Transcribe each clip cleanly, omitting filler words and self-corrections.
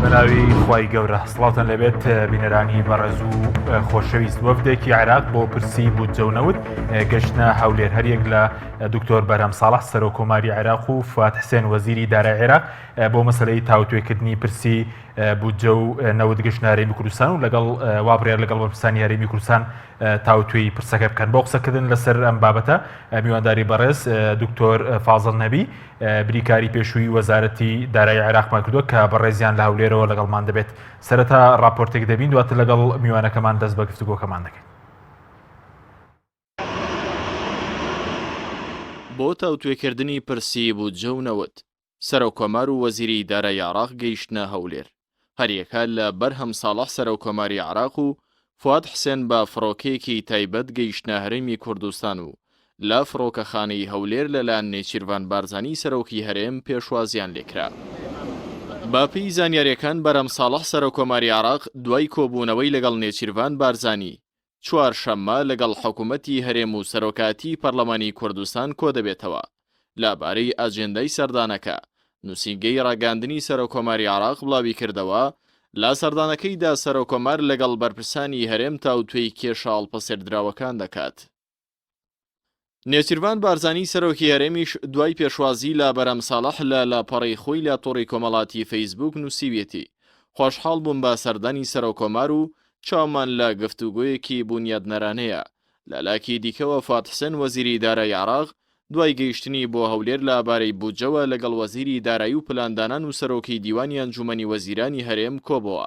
بەناوی خوای گەورە سڵاوتان لەبێت بینەرانی بەڕێز و خۆشەویست وەفدێکی عێراق بۆ پرسی بودجەونەوت گەشتنە هەولێر هەریەک لە دکتۆر بەرهەم ساڵح سەرۆکۆماری عێراق و فواد حسێن وەزیری دارای عێراق بۆ مەسەلەی تاوتوێکردنی پرسی بودجە و نەوت گەشتنە هەرێمی کوردستان و لەگەڵ وابڕێر لەگەڵ بەرپرسانی هەرێمی کوردستان تاوتوێی پرسەکە بکەن بۆ قسەکردن لەسەر ئەم بابەتە میوانداری بەڕێز دکتۆر فازڵ نەبی بریکاری پێشووی وەزارەتی دارایی عێراقمان کردووە کە بەڕێزیان لە هەولێرەوە لەگەڵمان دەبێت. سەرەتا راپۆرتێک دەبین دواتر لەگەڵ میوانەکەمان دەست بە گفتوگۆکەمان دەکەین. بۆ تاوتوێکردنی پرسی بودجە و نەوت سەرۆکۆمار و وەزیری دارایی عێراق گەیشتنە هەولێر هەریەکە لە بەرهەم ساڵح سەرۆکۆماری عێراق و فواد حسێن بە فڕۆکەیەکی تایبەت گەیشتنە هەرێمی کوردستان و لە فڕۆکەخانەی هەولێر لەلایەن نێچیروان بارزانی سەرۆکی هەرێم پێشوازیان لێکرا. باپی زانیاریەکان بەرهەم ساڵح سەرۆکۆماری عێراق دوای کۆبوونەوەی لەگەڵ نێچیروان بارزانی چوارشەممە لەگەڵ حکوومەتی هەرێم و سەرۆکاتی پەرلەمانی کوردستان کۆ دەبێتەوە لەبارەی ئاجێندەی سەردانەکە. نووسینگەی ڕاگەاندنی سەرۆکۆماری عێراق بڵاوی کردەوە لە سەردانەکەیدا سەرۆکۆمار لەگەڵ بەرپرسانی هەرێم تاوتوێی کێشە هەڵپەسێردراوەکان دەکات. نێچیروان بارزانی سەرۆکی هەرێمیش دوای پێشوازی لە بەرهەم ساڵح لە لاپەڕەی خۆی لە تۆڕی کۆمەڵاتی فەیسبووک نووسیوێتی خۆشحاڵ بووم بە سەردانی سەرۆکۆمار و چاومان لە گفتوگۆیەکی بونیادنەرانەیە. لە لاکی دیکەوە فواد حسێن وەزیری دارایی عێراق دوای گەیشتنی بۆ هەولێر لەبارەی بودجەوە لەگەڵ وەزیری دارایی و پلاندانان و سەرۆکی دیوانی ئەنجومەنی وەزیرانی هەرێم کۆبووە.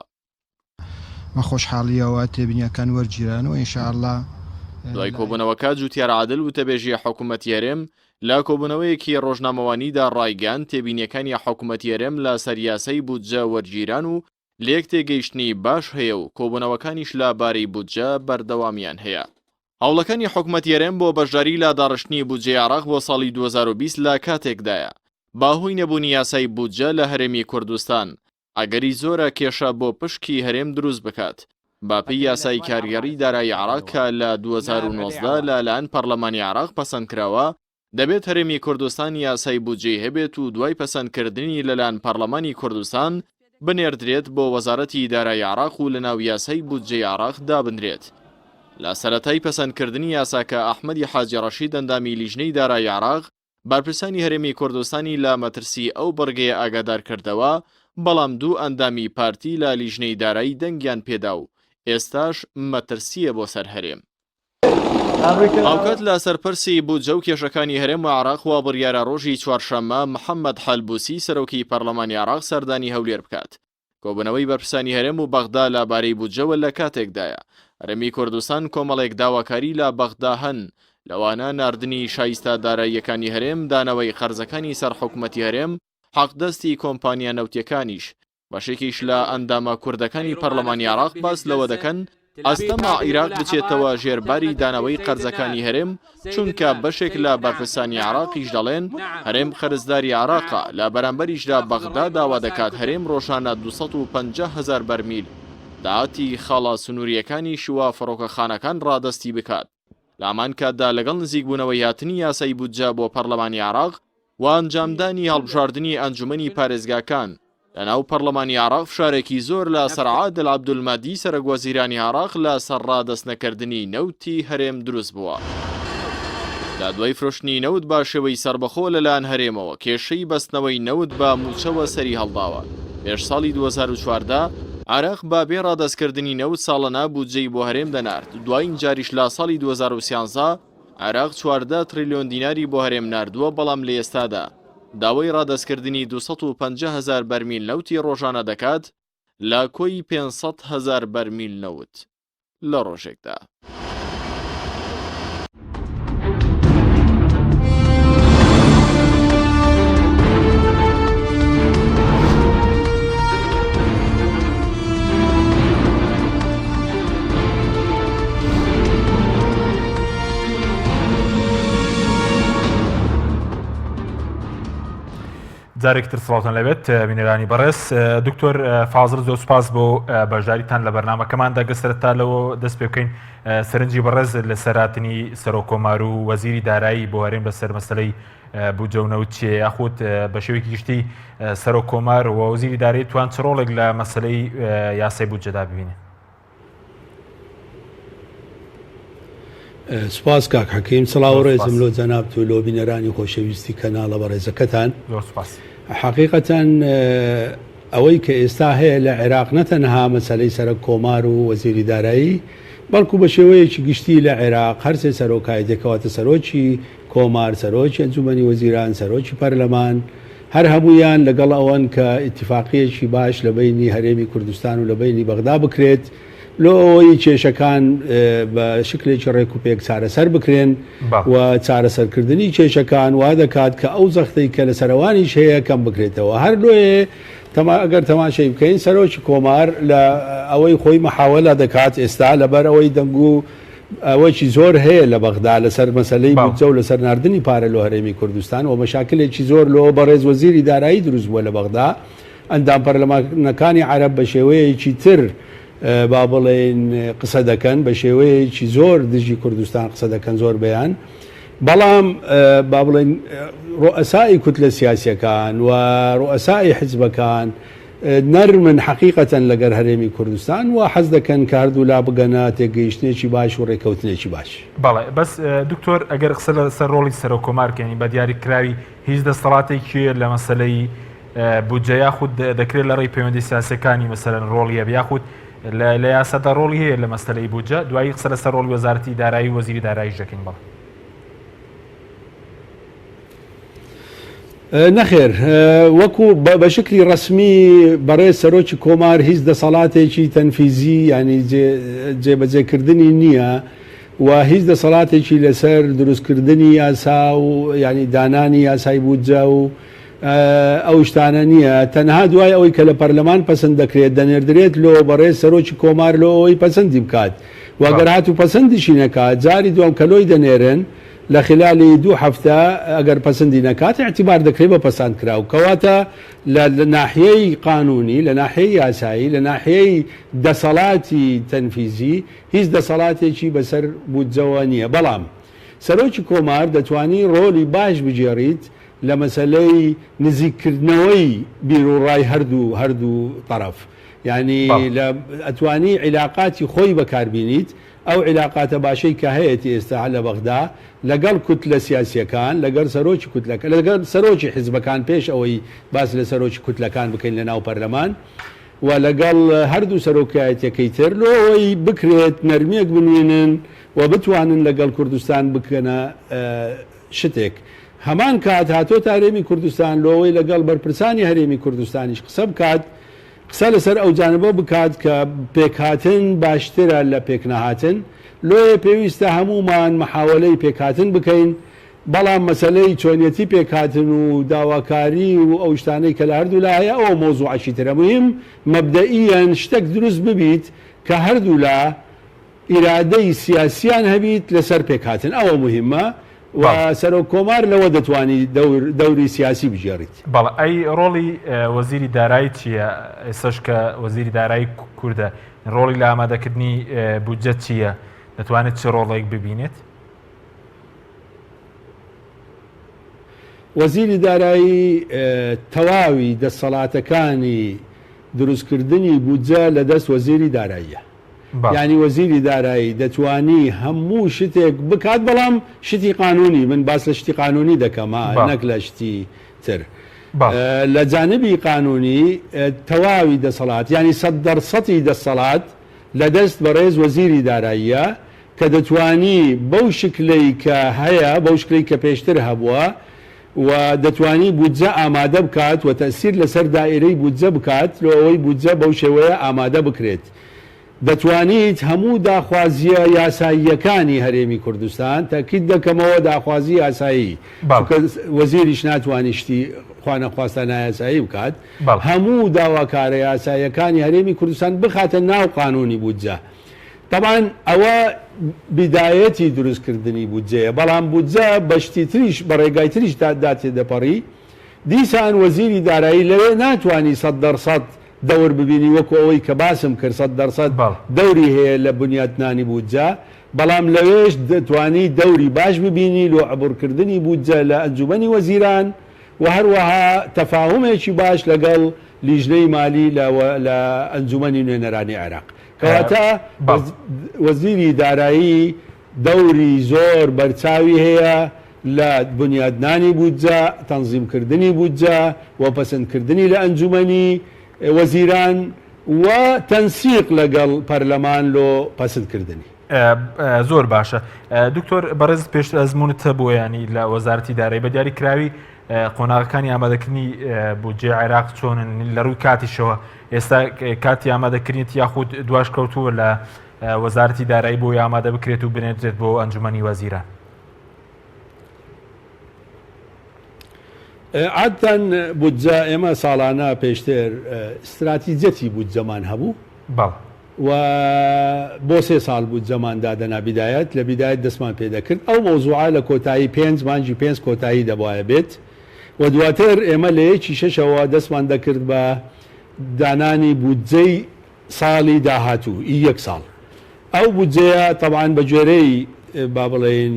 مە خۆشحاڵیەوە تێبینیەکان وەرگیرانەوە ئینشاءالله. دوای کۆبوونەوەکە جوتیار عادل و تەبێژی حکوومەتی هەرێم لە کۆبوونەوەیەکی ڕۆژنامەوانیدا ڕایگەاند تێبینیەکانی حکوومەتی هەرێم لە سەریاسەی بودجە وەرگیران و لێک تێگەیشتنی باش هەیە و کۆبوونەوەکانیش لەبارەی بودجە بەردەوامیان هەیە. هەوڵەکانی حکوومەتی هەرێم بۆ بەشداری لە داڕشتنی بودجەی عێراق بۆ ساڵی 2020 لە کاتێکدایە باهۆی نەبوونی یاسای بودجە لە هەرێمی کوردستان ئەگەری زۆرە کێشە بۆ پشکی هەرێم دروست بکات. باپی یاسای کارگەری دارایی عێراق کە لە 2019 لەلایەن پەرلەمانی عێراق پەسەندکراوە دەبێت هەرێمی کوردستان یاسای بودجەی هەبێت و دوای پەسەندکردنی لەلایەن پەرلەمانی کوردستان بنێردرێت بۆ وەزارەتی دارایی عێراق و لە ناو یاسای بودجەی عێراق دابنرێت. لە سەرەتای پەسەندکردنی یاساکە ئەحمەدی حاجی ڕەشید ئەندامی لیژنەی دارایی عێراق بارپرسانی هەرێمی کوردستانی لە مەترسی ئەو بەڕگەیە ئاگادار کردەوە، بەڵام دوو ئەندامی پارتی لە لیژنەی دارایی دەنگیان پێدا و ئێستاش مەترسیە بۆ سەر هەرێم. ئاوکات لە سەرپرسی بودجە و کێشەکانی هەرێم و عێراق وا بڕیارە ڕۆژی چوارشەممە محەممەد حەلبوسی سەرۆکی پەرلەمانی عێراق سەردانی هەولێر بکات. کۆبوونەوەی بەرپرسانی هەرێم و بەغدا لەبارەی بودجەوە لە کاتێکدایە هەرێمی کوردستان کۆمەڵێک داواکاری لە بەغدا هەن، لەوانە ناردنی شایستە داراییەکانی هەرێم، دانەوەی خەرزەکانی سەر حکوومەتی هەرێم، حەقدەستی کۆمپانیا نەوتیەکانیش. بەشێکیش لە ئەندامە کوردەکانی پەرلەمانی عێراق باس لەوە دەکەن ئەستەما عێراق بچێتەوە ژێرباری دانەوەی قەرزەکانی هەرێم، چونکە بەشێک لە بەرپرسانی عێراقیش دەڵێن هەرێم خەرزداری عێراقە، لە بەرامبەریشدا بەغدا داوا دەکات هەرێم ڕۆژانە 250,000 بەرمیل داهاتی خاڵە سنووریەکانی شووا فڕۆکەخانەکان ڕادەستی بکات. لامان کاتدا لەگەڵ نزیکبوونەوەی هاتنی یاسای بودجە بۆ پەرلەمانی عێراق و ئەنجامدانی هەڵبژاردننی ئەنجومەنی پارێزگاکان لەناو پەرلەمانی عێراق فشارێکی زۆر لە سەر عادل عەبدولمادی سەرۆکوەزیرانی عێراق لە سەر ڕادەستنەکردنی نەوتی هەرێم دروست بووە. لە دوای فرۆشتنی نەوت با شێوەی سربەخۆ لەلایەن هەرێمەوە کێشەی بەستنەوەی نەوت بە موچەوە سەری هەڵداوە. پێش ساڵی 2014 عێراق با بێ ڕادەستکردنی نەوت ساڵەنا بودجەی بۆ هەرێم دەنارد. دوای جاریش لە ساڵی 2013 عێراق 14 تریلیۆن دیناری بۆ هەرێم ناردووە، بەڵام لە ئێستادا داوای ڕادەستکردنی 250,000 بەرمیل نەوتی ڕۆژانە دەکات لە کۆی 500,000 بەرمیل نەوت لە ڕۆژێکدا. جارێکتر سڵاتان لەبێت بینەرانی بەڕێز دکتۆر فازڵ زۆر سوپاس بۆ بەشداریتان لە بەرنامەکەماندا گەسەرەتا لەوە دەست پێ بکەین سەرنجی بەڕێز لە سەراتنی سەرۆکۆمار و وەزیری دارایی بۆ هەرێم لەسەر مەسەلەی بودجەونەوت چیە یاخود بە شێوەیەکی گشتی سەرۆکۆمار و وەزیری دارایی توان چ ڕۆڵێک لە مەسەلەی یاسای بودجەدا ببینێ. سپاس کاک حەکیم سڵاو ڕێزم لۆ جەناب و لۆ بینەرانی خۆشەویستی کەناڵە بەڕێزەکەتان. حقیقەتەن ئەوەی کە ئێستا هەیە لە عێراق نەتەنها مەسەلەی سەرۆک کۆمار و وەزیری دارایی بەڵکو بە شێوەیەکی گشتی لە عێراق هەرسێ سەرۆکایەت دەکەواتە سەرۆکی کۆمار، سەرۆکی ئەنجومەنی وەزیران، سەرۆکی پەرلەمان، هەر هەموویان لەگەڵ ئەوەن کە ئیتیفاقیەکی باش لە بینی هەرێمی کوردستان و لە بینی بەغدا بکرێت لۆ ئەوەی کێشەکان بە شکلێکی ڕێک و پێک چارەسەر بکرێن و چارەسەرکردنی کێشەکان وا دەکات کە ئەو زەختەی کە لە سەروانیش هەیە کەم بکرێتەوە. هەر لۆیە ئەگەر تەماشای بکەین سەرۆکی کۆمار لە ئەوەی خۆی مەحاوەلە دەکات ئێستا لەبەر ئەوەی دەنگ و ئەوەی زۆر هەیە لە بەغدا لەسەر مەسەلەی بودجە و لەسەر ناردنی پارە لۆ هەرێمی کوردستان و مەشاکلێکی زۆر لۆ بەڕێز وەزیری دارایی دروست بووە لە بەغدا. ئەندام پەرلەمانەکانی عەرەب بە شێوەیەکی تر با بڵێن قسە دەکەن بە شێوەیەکی زۆر دژی کوردستان قسە دەکەن زۆر بەیان، بەڵام با بڵێن ڕوئەسای کوتلە سیاسیەکان و ڕوئەسای حیزبەکان نەرمن حەقیقەتەن لەگەر هەرێمی کوردستان و حەز دەکەن کە هەردوو لا بگەنە تێگەیشتنێکی باش و ڕێکەوتنێکی باش. بەڵێ بەس دکتۆر ئەگەر قسە لەسەر ڕۆڵی سەرۆکۆمارکەنی بە دیاریکراوی هیچ دەسەڵاتێکی لە مەسەلەی بودجە یاخود دەکرێت لە ڕێی پەیوەندی سیاسەکانی مەسەلەن ڕۆڵیە یاخود لە یاسادا ڕۆڵی هەیە لە مەسەلەی بودجە دوایی قسە لەسەر ڕۆڵی وەزارەتی دارایی و وەزیری دارایی دەکەین. بەڵێ نەخێر وەکو بە شکلی ڕسمی بەڕێز سەرۆکی کۆمار هیچ دەسەڵاتێکی تەنفیزی ینی جێبەجێکردنی نییە و هیچ دەسەڵاتێکی لەسەر دروستکردنی یاسا و ینی دانانی یاسای بودجە و ئەو شتانە نییە. تەنها دوای ئەوەی کە لە پەرلەمان پەسەند دەکرێت دەنێردرێت لۆ بەڕێز سەرۆکی کۆمار لۆ ئەوەی پەسەندی بکات وەگەر هات و پەسەندیشی نەکات جاری دوام کەلۆی دەنێرن لە خلالی 2 هەفتە ئەگەر پەسەندی نەکات اعتیبار دەکرێت بە پەسەند کراو کەواتە لە ناحیەی قانونی لە ناحیەی یاسایی لە ناحیەی دەسەڵاتی تەنفیزی هیچ دەسەڵاتێکی بەسەر بودجەوە نییە. بەڵام سەرۆکی کۆمار دەتوانی ڕۆلی باش بجێڕیت لە مەسەلەی نزیککردنەوەی بیرروڕای هەردوو طرف، یعنی ئەتوانی عیلاقاتی خۆی بەکاربینیت ئەو عیلاقاتە باشەی کە هەیەی ئێستا لە بەغدا لەگەڵ کوتلە سیاسیەکان لەگەر سەرۆکی کوتلەکە لەگەر سەرۆکی حیزبەکان پێش ئەوەی باس لە سەرۆکی کوتلەکان بکەین لە ناو پەرلەمان و لەگەڵ هەردوو سەرۆکایەتەکەی تر لۆەوەی بکرێت نەرمیەک بنوێنن و بتوانن لەگەڵ کوردستان بکەنە شتێک. هەمان کات هاتۆ تا هەرێمی کوردستان لۆەوەی لەگەڵ بەرپرسانی هەرێمی کوردستانیش قسە بکات، قسە لەسەر ئەو جانبە بکات کە پێکهاتن باشترە لە پێکنەهاتن. لۆیە پێویستە هەمومان محاوەلەی پێکهاتن بکەین، بەڵام مەسەلەی چۆنیەتی پێکهاتن و داواکاری و ئەو شتانەی کە لە هەردوو لا هەیە ئەوە مۆزوعەشی ترە مهم مەبدەئیەن شتێک دروست ببیت کە هەردوو لا ئیرادەی سیاسیان هەبیت لەسەر پێکهاتن، ئەوە مهمە و سەرۆک کۆمار لەوە دەتوانی دەوری سیاسی بژێڕیت. بەڵێ ئەی ڕۆڵی وەزیری دارایی چییە؟ ئێستاش کە وەزیری دارایی کووردە ڕۆڵی لە ئامادەکردنی بودجە چییە؟ دەتوانێت چه ڕۆڵێک ببینێت؟ وەزیری دارایی تەواوی دەسەڵاتەکانی دروستکردنی بودجە لە دەست وەزیری داراییە. یعنی وەزیری دارایی دەتوانی هەموو شتێک بکات، بەڵام شتی قانونی من باس لە شتی قانونی دەکەمە نەک لە شتی تر. لە جانبی قانونی تەواوی دەسەڵات ینی 100% دەسەڵات لە دەست بەڕێز وەزیری داراییە کە دەتوانی بەو شکلەی کە هەیە بەو شکلی کە پێشتر هەبووە و دەتوانی بودجە ئامادە بکات و تەسیر لەسەر دائیرەی بودجە بکات لە ئەوەی بودجە بەو شێوەیە ئامادە بکرێت. دەتوانیت هەموو داخوازیە یاساییەکانی هەرێمی کوردستان تاکید دەکەمەوە داخوازی یاسایی وەزیریش ناتوانانی شتی خوانەخواستە نایاسایی بکات، هەموو داواکارە یاساییەکانی هەرێمی کوردستان بخاتە ناو قانونی بودجە. طبعاً ئەوە بیدایەتی دروستکردنی بودجەیە، بەڵام بودجە بەشتی تریش بە ڕێگای تریش داتێ دەپەڕی دیسان وەزیری دارایی لەوێ ناتوانانی 100% دەور ببینی وەکو ئەوەی کە باسم کرد 100% دەوری هەیە لە بنیاتنانی بودجە بەڵام لەوێش دەتوانی دەوری باش ببینی لۆ عبورکردنی بودجە لە ئەنجومەنی وەزیران و هەروەها تەفاهمێکی باش لەگەڵ لیژنەی مالی لە ئەنجومەنی نوێنەرانی عێراق کەواتە وەزیری دارایی دەوری زۆر بەرچاوی هەیە لە بنیادنانی بودجە تەنزیمکردنی بودجە و پەسەندکردنی لە ئەنجومەنی وەزیران و تەنسیق لەگەڵ پەرلەمان لۆ پەسەندکردنی زۆر باشە دکتۆر بەڕێز پێش ئەزمونت بۆ ینی لە وەزارەتی دارایی بە دیاری کراوی قۆناغەکانی ئامادەکردنی بودجێ عێراق چۆنن لە ڕووی کاتیشەوە ئێستا کاتی ئامادەکردنیت یاخود دواش کەوتووە لە وەزارەتی دارایی بۆی ئامادە بکرێت و بنێدرێت بۆ ئەنجومەنی وەزیران عادەتەن بودجە ئێمە ساڵانە پێشتر استراتیجەتی بودجەمان هەبوو و بۆ 3 ساڵ بودجەمان دادەنا بیدایەت لە بیدایەت دەستمان پێ دەکرد ئەو مۆزوعە لە کۆتایی 5 مانجی 5 کۆتایی دەبواە بێت و دواتر ئێمە لە یەکی 6ەوە دەستمان دەکرد بە دانانی بودجەی ساڵی داهاتوو یەک ساڵ ئەو بودجەیە طبعاً بە گوێرەی با بڵێن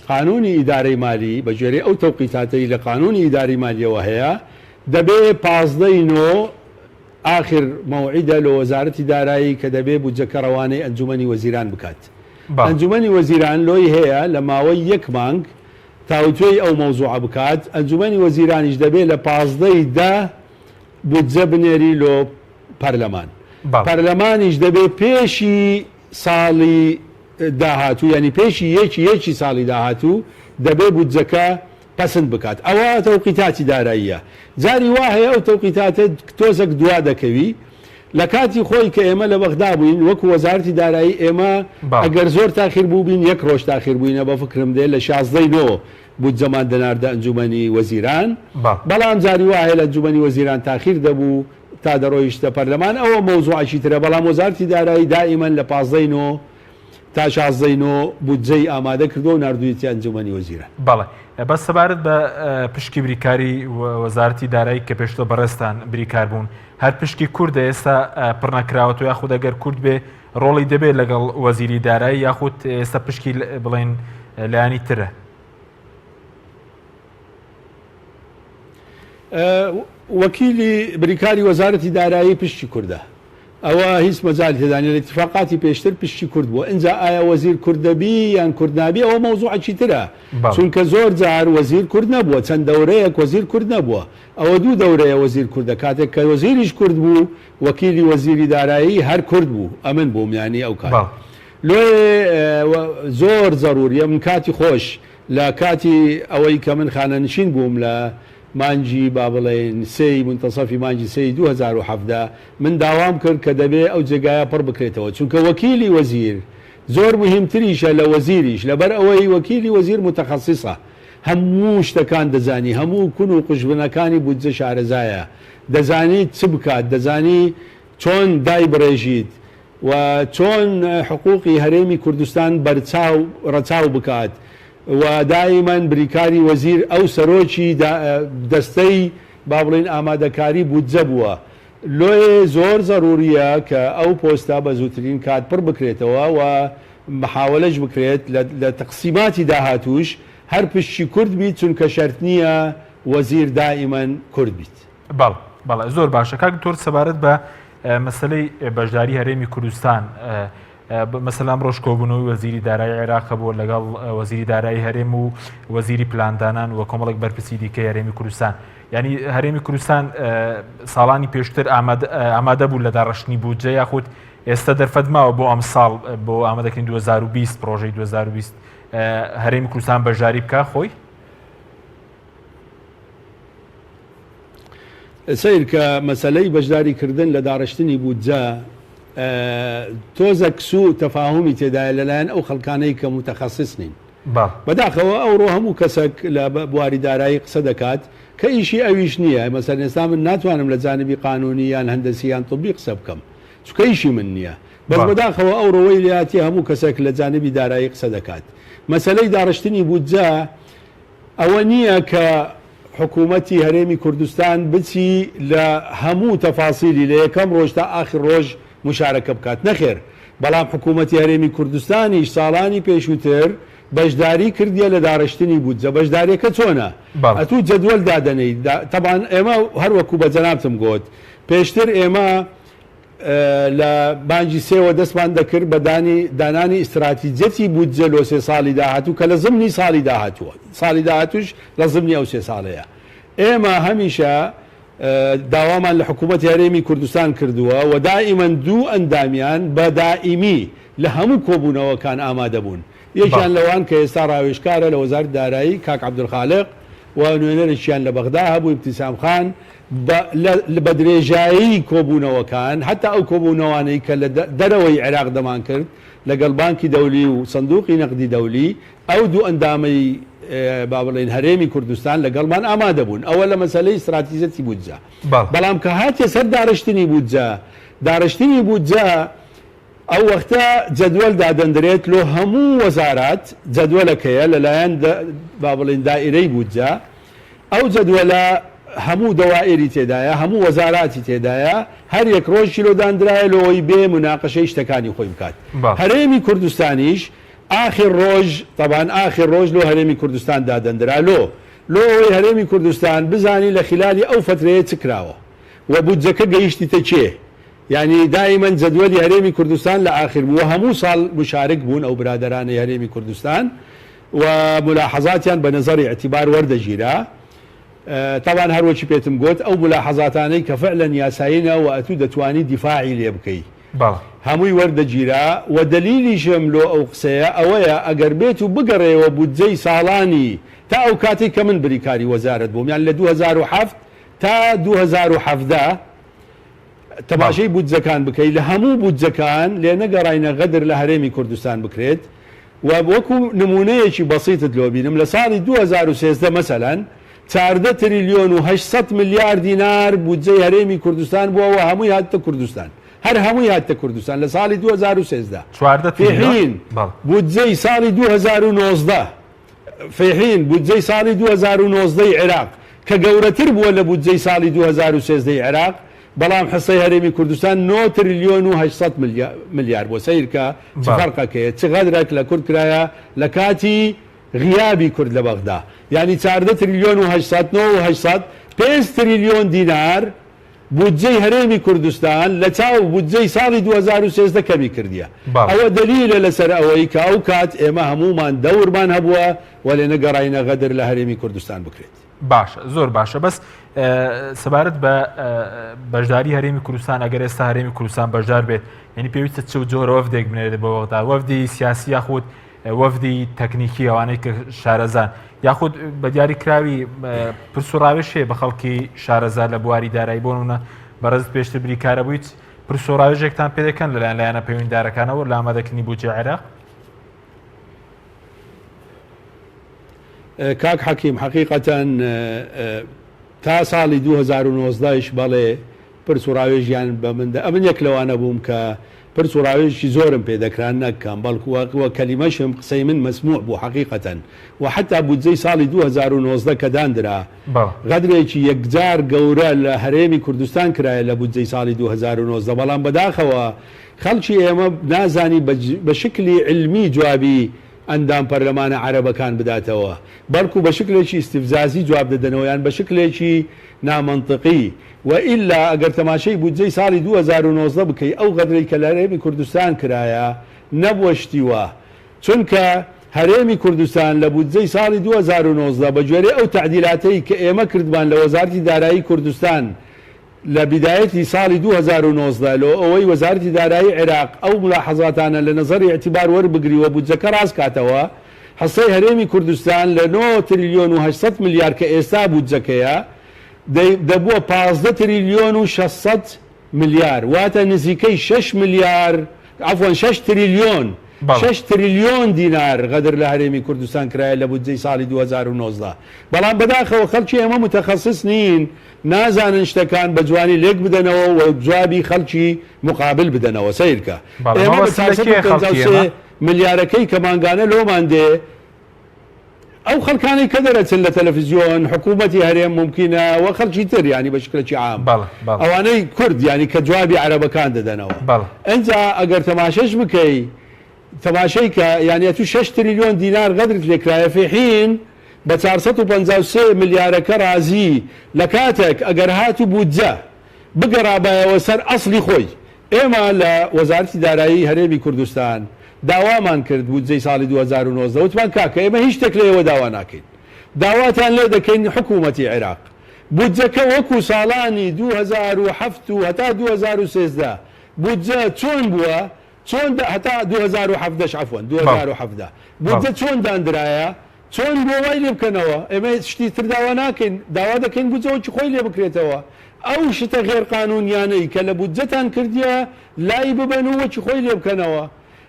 قانونی ئیدارەی مالی بە گوێرەی ئەو تەوقیتاتەی لە قانونی ئیداری مالیەوە هەیە دەبێ 15 آخر موعدە لە وەزارەتی دارایی کە دەبێ بودجەکە ڕەوانەی ئەنجومەنی وەزیران بکات ئەنجومەنی وەزیران لۆی هەیە لە ماوەی 1 مانگ تاوتوێی ئەو مەوزوعە بکات ئەنجومەنی وەزیرانیش دەبێت لە 15 بودجە بنێری لۆ پەرلەمان پەرلەمانیش دەبێت پێشی ساڵی داهاتوو ینی پێشی یەکی ساڵی داهاتوو دەبێت بودجەکە پەسند بکات ئەوە تەوقیتاتی داراییە جاری وا هەیە ئەو تەوقیتاتە تۆزێک دوا دەکەوی لە کاتی خۆی کە ئێمە لە بەغدا بووین وەکو وەزارەتی دارایی ئێمە ئەگەر زۆر تاخیر بوو بین 1 ڕۆژ تاخیر بووینە بە فکرم دێ لە 16 بودجەمان دەناردە ئەنجومەنی وەزیران بەڵام جاری وا هەیە لە ئەنجومەنی وەزیران تاخیر دەبوو تا دەڕۆیشتە پەرلەمان ئەوە مەوزوعێکی ترە بەڵام وەزارەتی دارایی دائیمەن لە 15 تا 16 بودجەی ئامادە کردو و نردوویەتی ئەنجومەنی وەزیران بەڵێ بە سەبارەت بە پشکی بریکاری وەزارەتی دارایی کە پێشتۆ بەڕێستان بریکار بوون هەر پشکی کوردە ئێستا پڕنەکراوەوە یاخود ئەگەر کورد بێ ڕۆڵی دەبێت لەگەڵ وەزیری دارایی یاخود ئێستا پشکی بڵێن لایانی ترە وەکیلی بریکاری وەزارەتی دارایی پشتی کوردە ئەوە هیچ مەجال تێدانی لە اتفاقاتی پێشتر پشتی کورد بووە اینجا ئایا وەزیر کوردەبی یان کوردنابی ئەوە مەوزوعێکی ترە چونکە زۆر جار وەزیر کورد نەبووە چەند دەورەیەک وەزیر کورد نەبووە ئەوە 2 دەورەیە وەزیر کوردە کاتێک کە وەزیریش کورد بوو وەکیلی وەزیری دارایی هەر کورد بوو ئەمن بووم ینی ئەو کار لێ زۆر ضروریە من کاتی خۆش لە کاتی ئەوەی کە من خانەنشین بووم لە مانجی با بڵێن سەی منتەسەفی مانجی سەی 2017 من داوام کرد کە دەبێ ئەو جێگایە پڕ بکرێتەوە چونکە وەکیلی وەزیر زۆر مهمتریشە لە وەزیریش لەبەر ئەوەی وەکیلی وەزیر متەخەسیسە هەموو شتەکان دەزانی هەموو کون و قژبنەکانی بودجە شارەزایە دەزانی چ بکات دەزانی چۆن دای بڕێژیت و چۆن حقوقی هەرێمی کوردستان بەرچاو ڕەچاو بکات و دائیمەن بریکاری وەزیر ئەو سەرۆکی دەستەی با بڵێن ئامادەکاری بودجە بووە لۆیە زۆر ضروریە کە ئەو پۆستە بە زووترین کات پڕ بکرێتەوە و محاولەش بکرێت لە تەقسیماتی داهاتوش هەر پشتی کورد بیت چونکە شەرت نییە وەزیر دائیمەن کورد بیت بەڵێ زۆر باشە کاک تۆر سەبارەت بە مەسلەی بەشداری هەرێمی کوردستان مەسەلام ڕۆژ کۆبوونەوەی وەزیری دارایی عێراق بووە لەگەڵ وەزیری دارایی هەرێم و وەزیری پلاندانان و کۆمەڵێک بەرپرسی دیکەی هەرێمی کوردستان ینی هەرێمی کوردستان ساڵانی پێشتر ئامادە بوو لە داڕشتنی بودجە یاخود ئێستا دەرفەت ماوە بۆ ئەم ساڵ بۆ ئامادەکردنی 2020 پرۆژەی 2020 هەرێمی کوردستان بەشداری بکە خۆی سیر کە مەسەلەی بەشداریکردن لە داڕشتنی بودجە تۆزە کسو تەفاهمی تێدایە لەلایەن ئەو خەڵکانەی کە متەخەسیس نین بەداخەوە ئەوڕۆ هەموو کەسێک لە بواری دارایی قسە دەکات کە ئیشی ئەویش نییە مەسەر ئێستا من ناتوانم لە جانبی قانونی یان هەندەسی یان طبی قسە بکەم چونکە ئیشی من نییە بەس بەداخەوە ئەو ڕۆوەی لایەتی هەموو کەسێک لە جانبی دارایی قسە دەکات مەسەلەی داڕشتنی بودجە ئەوە نییە کە حکوومەتی هەرێمی کوردستان بچی لە هەموو تەفاسیلی لە یەکەم ڕۆژ تا ئاخر ڕۆژ مشارەکە بکات نەخێر بەڵام حکوومەتی هەرێمی کوردستانیش ساڵانی پێشووتر بەشداری کردیە لە داڕشتنی بودجە بەشداریەکە چۆنە ئەتوو جەدوەل دادەنەی تەبان ئێمە هەروەکو بە جەنابتم گوت پێشتر ئێمە لە بانجی سێوە دەستمان دەکرد بە دانانی ئیستراتیجەتی بودجە لۆ سێ ساڵی داهاتوو کە لە زمنی ساڵی داهاتووە ساڵی داهاتوش لە زمنی ئەو سێ ساڵەیە ئێمە هەمیشە داوامان لە حکوومەتی هەرێمی کوردستان کردووە و دائیمەن دوو ئەندامیان بە دائیمی لە هەموو کۆبوونەوەکان ئامادە بوون یەکیان لەوان کە ئێستا ڕاوێژکارە لە وەزارەتی دارایی کاک عەبدولخالق و نوێنەرێکیان لە بەغدا هەبوو ئیبتیسام خان بە درێژایی کۆبوونەوەکان حتا ئەو کۆبوونەوانەی کە لە دەرەوەی عێراق دەمان کرد لەگەڵ بانکی دەولی و سندوقی نەقدی دەولی ئەو دوو ئەندامەی با بڵێن هەرێمی کوردستان لەگەڵمان ئامادە بوون ئەوە لە مەسەلەی استراتیجەتی بودجە بەڵام کە هاتیە سەر داڕشتنی بودجە ئەو وەختە جەدوەل دادەندرێت لۆ هەموو وەزارات جەدوەلەکەیە لەلایەن با بڵێن دائیرەی بودجە ئەو جەدوەلە هەموو دەوائری تێدایە هەموو وەزاراتی تێدایە هەر یەک ڕۆژ کیلۆدانرایە لەوەی بێ مناقەشەی شتەکانی خۆی بکات هەرێمی کوردستانیش آخر ڕۆژ طبعا آخر ڕۆژ لۆ هەرێمی کوردستان دادەندرا لۆ هەرێمی کوردستان بزانی لە خلالی ئەو فترەیە چ کراوە و بودجەکە گەیشتیتە چێ يعني دائما جدولي هرمي كردستان لآخر وهمو صال مشارك بون أو برادران هرمي كردستان وملاحظاتيان بنظر اعتبار ورد جيرا طبعا هروشي بيتم قوت أو ملاحظاتاني كفعلا ياساينا وأتو دتواني دفاعي ليبكي هموي ورد جيرا ودليلي شملو أو قسيا أويا أقر بيتو بقري وبودزي صالاني تا أو كاتي كمن بريكاري وزارة بوم يعني ل 2007 تا 2017 تەماشەی بودجەکان بکەیت لە هەموو بودجەکان لێ نەگەڕاینە غەدر لە هەرێمی کوردستان بکرێت و وەکو نمونەیەکی بەسیتت لۆ بینم لە ساڵی 2013 مەسەلەن 14 تریلیۆن و 800 ملیار دینار بودجەی هەرێمی کوردستان بووەوە هەمووی هاتە کوردستان هەر هەمووی هاتە کوردستان لە ساڵی 2013 فیحین بودجەی ساڵی 2019 فیحین بودجەی ساڵی 2019 عێراق کە گەورەتر بووە لە بودجەی ساڵی 2013 عێراق بەڵام حسەی هەرێمی کوردستان 9 تریلیۆن و 800 ملیار بۆ سیرکە چ فەرقەکەیە چ غەدرێک لە کورد کرایە لە کاتی غیابی کورد لە بەغدا یعنی 14 تریلیۆن و 800 5 تریلیۆن دینار بودجەی هەرێمی کوردستان لە چاو بودجەی ساڵی 2013 کەمی کردیە ئەوە دلیلە لەسەر ئەوەی کە ئەو کات ئێمە هەمومان دەورمان هەبووە و لێ نەگەڕاینە غەدر لە هەرێمی کوردستان بکرێت باشە زۆر باشە بەس سەبارەت بە بەشداری هەرێمی کوردستان ئەگەر ئێستا هەرێمی کوردستان بەشدار بێت یعنی پێویستە چ جۆرە وەفدێک بنێرێت بە وەختا وەفدی سیاسی یاخود وەفدی تەکنیکی ئەوانەی کە شارەزان یاخود بە دیاریکراوی پرس و ڕاوێژ هەیە بە خەڵکی شارەزا لە بواری دارایی بۆ نمونە بەڕێز پێشتر بریکارە بوویت پرس و ڕاوێژێکتان پێ دەکەن لەلایەن لایەنە پەیوەندیدارەکانەوە لە ئامادەکردنی بودجەی عێراق کاک حەکیم حەقیقەتەن تا ساڵی 2019 بەڵێ پرس و ڕاوێژیان بە مندا ئەمن یەک لەوانە بووم کە پرس و ڕاوێژی زۆرم پێدەکران نەکەم بەڵکووە کەلیمەشم قسەی من مەسموع بوو حەقیقەتەن و حتا بودجەی ساڵی 2019 کە دانرا غەدرێکی یەکجار گەورە لە هەرێمی کوردستان کرایە لە بودجەی ساڵی 2019 بەڵام بەداخەوە خەڵکی ئێمە نازانی بە شکلی علمی جوابی ئەندام پەرلەمانە عەرەبەکان بداتەوە بەڵکو بە شکلێکی ئیستیفزازی جواب دەدەنەوەیان بە شکلێکی نامەنطقی و ئیلا ئەگەر تەماشەی بودجەی ساڵی 2019 بکەی ئەو غەدرەی کە لە هەرێمی کوردستان کرایە نەبوەشتیوە چونکە هەرێمی کوردستان لە بودجەی ساڵی 2019 بە گوێرەی ئەو تعدیلاتەی کە ئێمە کردمان لە وەزارەتی دارایی کوردستان لە بدایەتی ساڵی 2019 لۆ ئەوەی وەزارەتی دارایی عێراق ئەو ملاحەزاتانە لە نەزەری اعتیبار وەربگریوە بودجەکە ڕاستکاتەوە حسەی هەرێمی کوردستان لە 9 تریلیۆن و 800 ملیار کە ئێستا بودجەکەیە دەبووە 15 تریلیۆن و 600 ملیار واتە نزیکەی 6 ملیار عفوان 6 تریلیۆن 6 تریلیۆن دینار غەدر لە هەرێمی کوردستان کرایە لە بودجەی ساڵی 2019 بەڵام بەداخەوە خەڵکی ئێمە متەخەسیس نین نازانن شتەکان بە جوانی لێک بدەنەوە و جوابی خەڵکی مقابل بدەنەوە سیرکە ئێمە ملیارەکەی کە مانگانە لۆمان دێ او خلكاني كدرت التلفزيون حكومتي هريم ممكنه وخلشي تر يعني بشكل عام بله اواني كرد يعني كجوابي عربه كان ددنوا بله انت اگر تماشاش بكي تماشيك يعني تو 6 تريليون دينار غدرت لك في حين ب 453 مليار كرازي لكاتك اگر هاتو بودجا بقرابه وسر اصلي خوي اما لوزاره دارایی هرێمی کوردستان داوامان کرد بودجەی ساڵی 2019 وتمان کاکە ئێمە هیچ شتێک لێوە داوا ناکەین داواتان لێ دەکەین حکوومەتی عێراق بودجەکە وەکو ساڵانی 2007 و هەتا 2013 بودجە چۆن بووە چۆن هەتا 2017 عفوا 2017 بودجە چۆن دانرایە چۆن بۆ وای لێ بکەنەوە ئێمە شتی تر داوا ناکەین داوا دەکەین بودجەوەکی خۆی لێ بکرێتەوە ئەو شتە غێر قانونیانەی کە لە بودجەتان کردیە لای ببەن و وەکی خۆی لێ بکەنەوە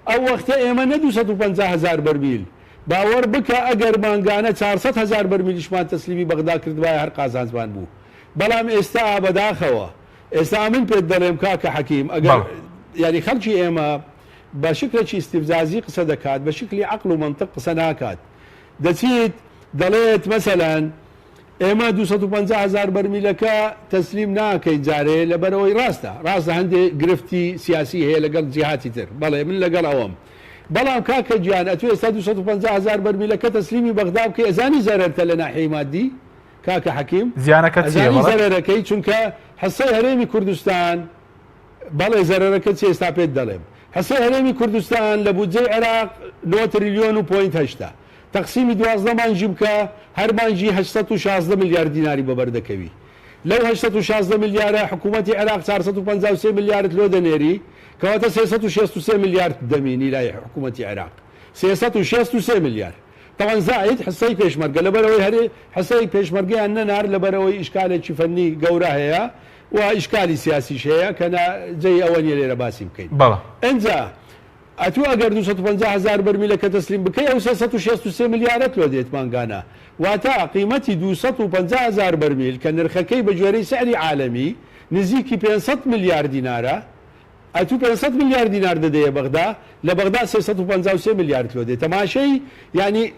ئەو وەختە ئێمە نە 250,000 بەرمیل باوەڕ بکە ئەگەر مانگانە 400,000 بەرمیلیشمان تەسلیمی بەغدا کردوایە هەر قازانجمان بوو بەڵام ئێستا بەداخەوە ئێستا من پێت دەڵێم کاکە حەکیم ئەگەر یعنی خەڵکی ئێمە بە شکلێکی استیفزازی قسە دەکات بە شکلی عەقڵ و مەنطق قسە ناکات دەچیت دەڵێت مەسەلەن ئێمە 250,000 بەرمیلەکە تەسلیم ناکەین جارێ لەبەرەوەی ڕاستە هەندێک گرفتی سیاسی هەیە لەگەڵ جیهاتی تر بەڵێ من لەگەڵ ئەوەم بەڵام کاکە گیان ئەتوێ ئێستا 250,000 بەرمیلەکە تەسلیمی بەغدا بکە ئەزانی زەرەرتە لە ناحیەی مادی کاکە حەکیم زیانەکە چییە ئەزانی زەرەرەکەی چونکە حسەی هەرێمی کوردستان بەڵێ زەرەرەکە چی ئێستا پێت دەڵێم حسەی هەرێمی کوردستان لە بودجەی عێراق 9 تریلیۆن و پۆینت 8 تقسیمی 12 مانجی بکە هەر مانجی 816 میلیارد دیناری بەبەردەکەوی لەو 816 میلیارە حکوومەتی عێراق 453 میلیارد لۆ دەنێری کەواتە 363 میلیارد دەمینی لای حکوومەتی عێراق 363 میلیارد طبعا زائد حسەی پێشمەرگە لەبەرەوەی هەرێ حسەی پێشمەرگەیان نەنار لەبەرەوەی ئیشکالێکی فەنی گەورە هەیە و ئیشکالی سیاسیش هەیە کە جێی ئەوە نیە لێرە باسی بکەین ئەنجا ئەتوو ئەگەر 250,000 بەرمیلەکە تەسلیم بکەی ئەو 363 میلیارەت لۆ دێت مانگانە واتە قیمەتی 250,000 بەرمیل کە نرخەکەی بە جوێرەی سعری عالەمی نزیکی 500 میلیارد دینارە ئەتوو 500 میلیارد دینار دەدەیە بەغدا لە بەغدا 353 میلیارد لۆ دێت تەماشەی ینی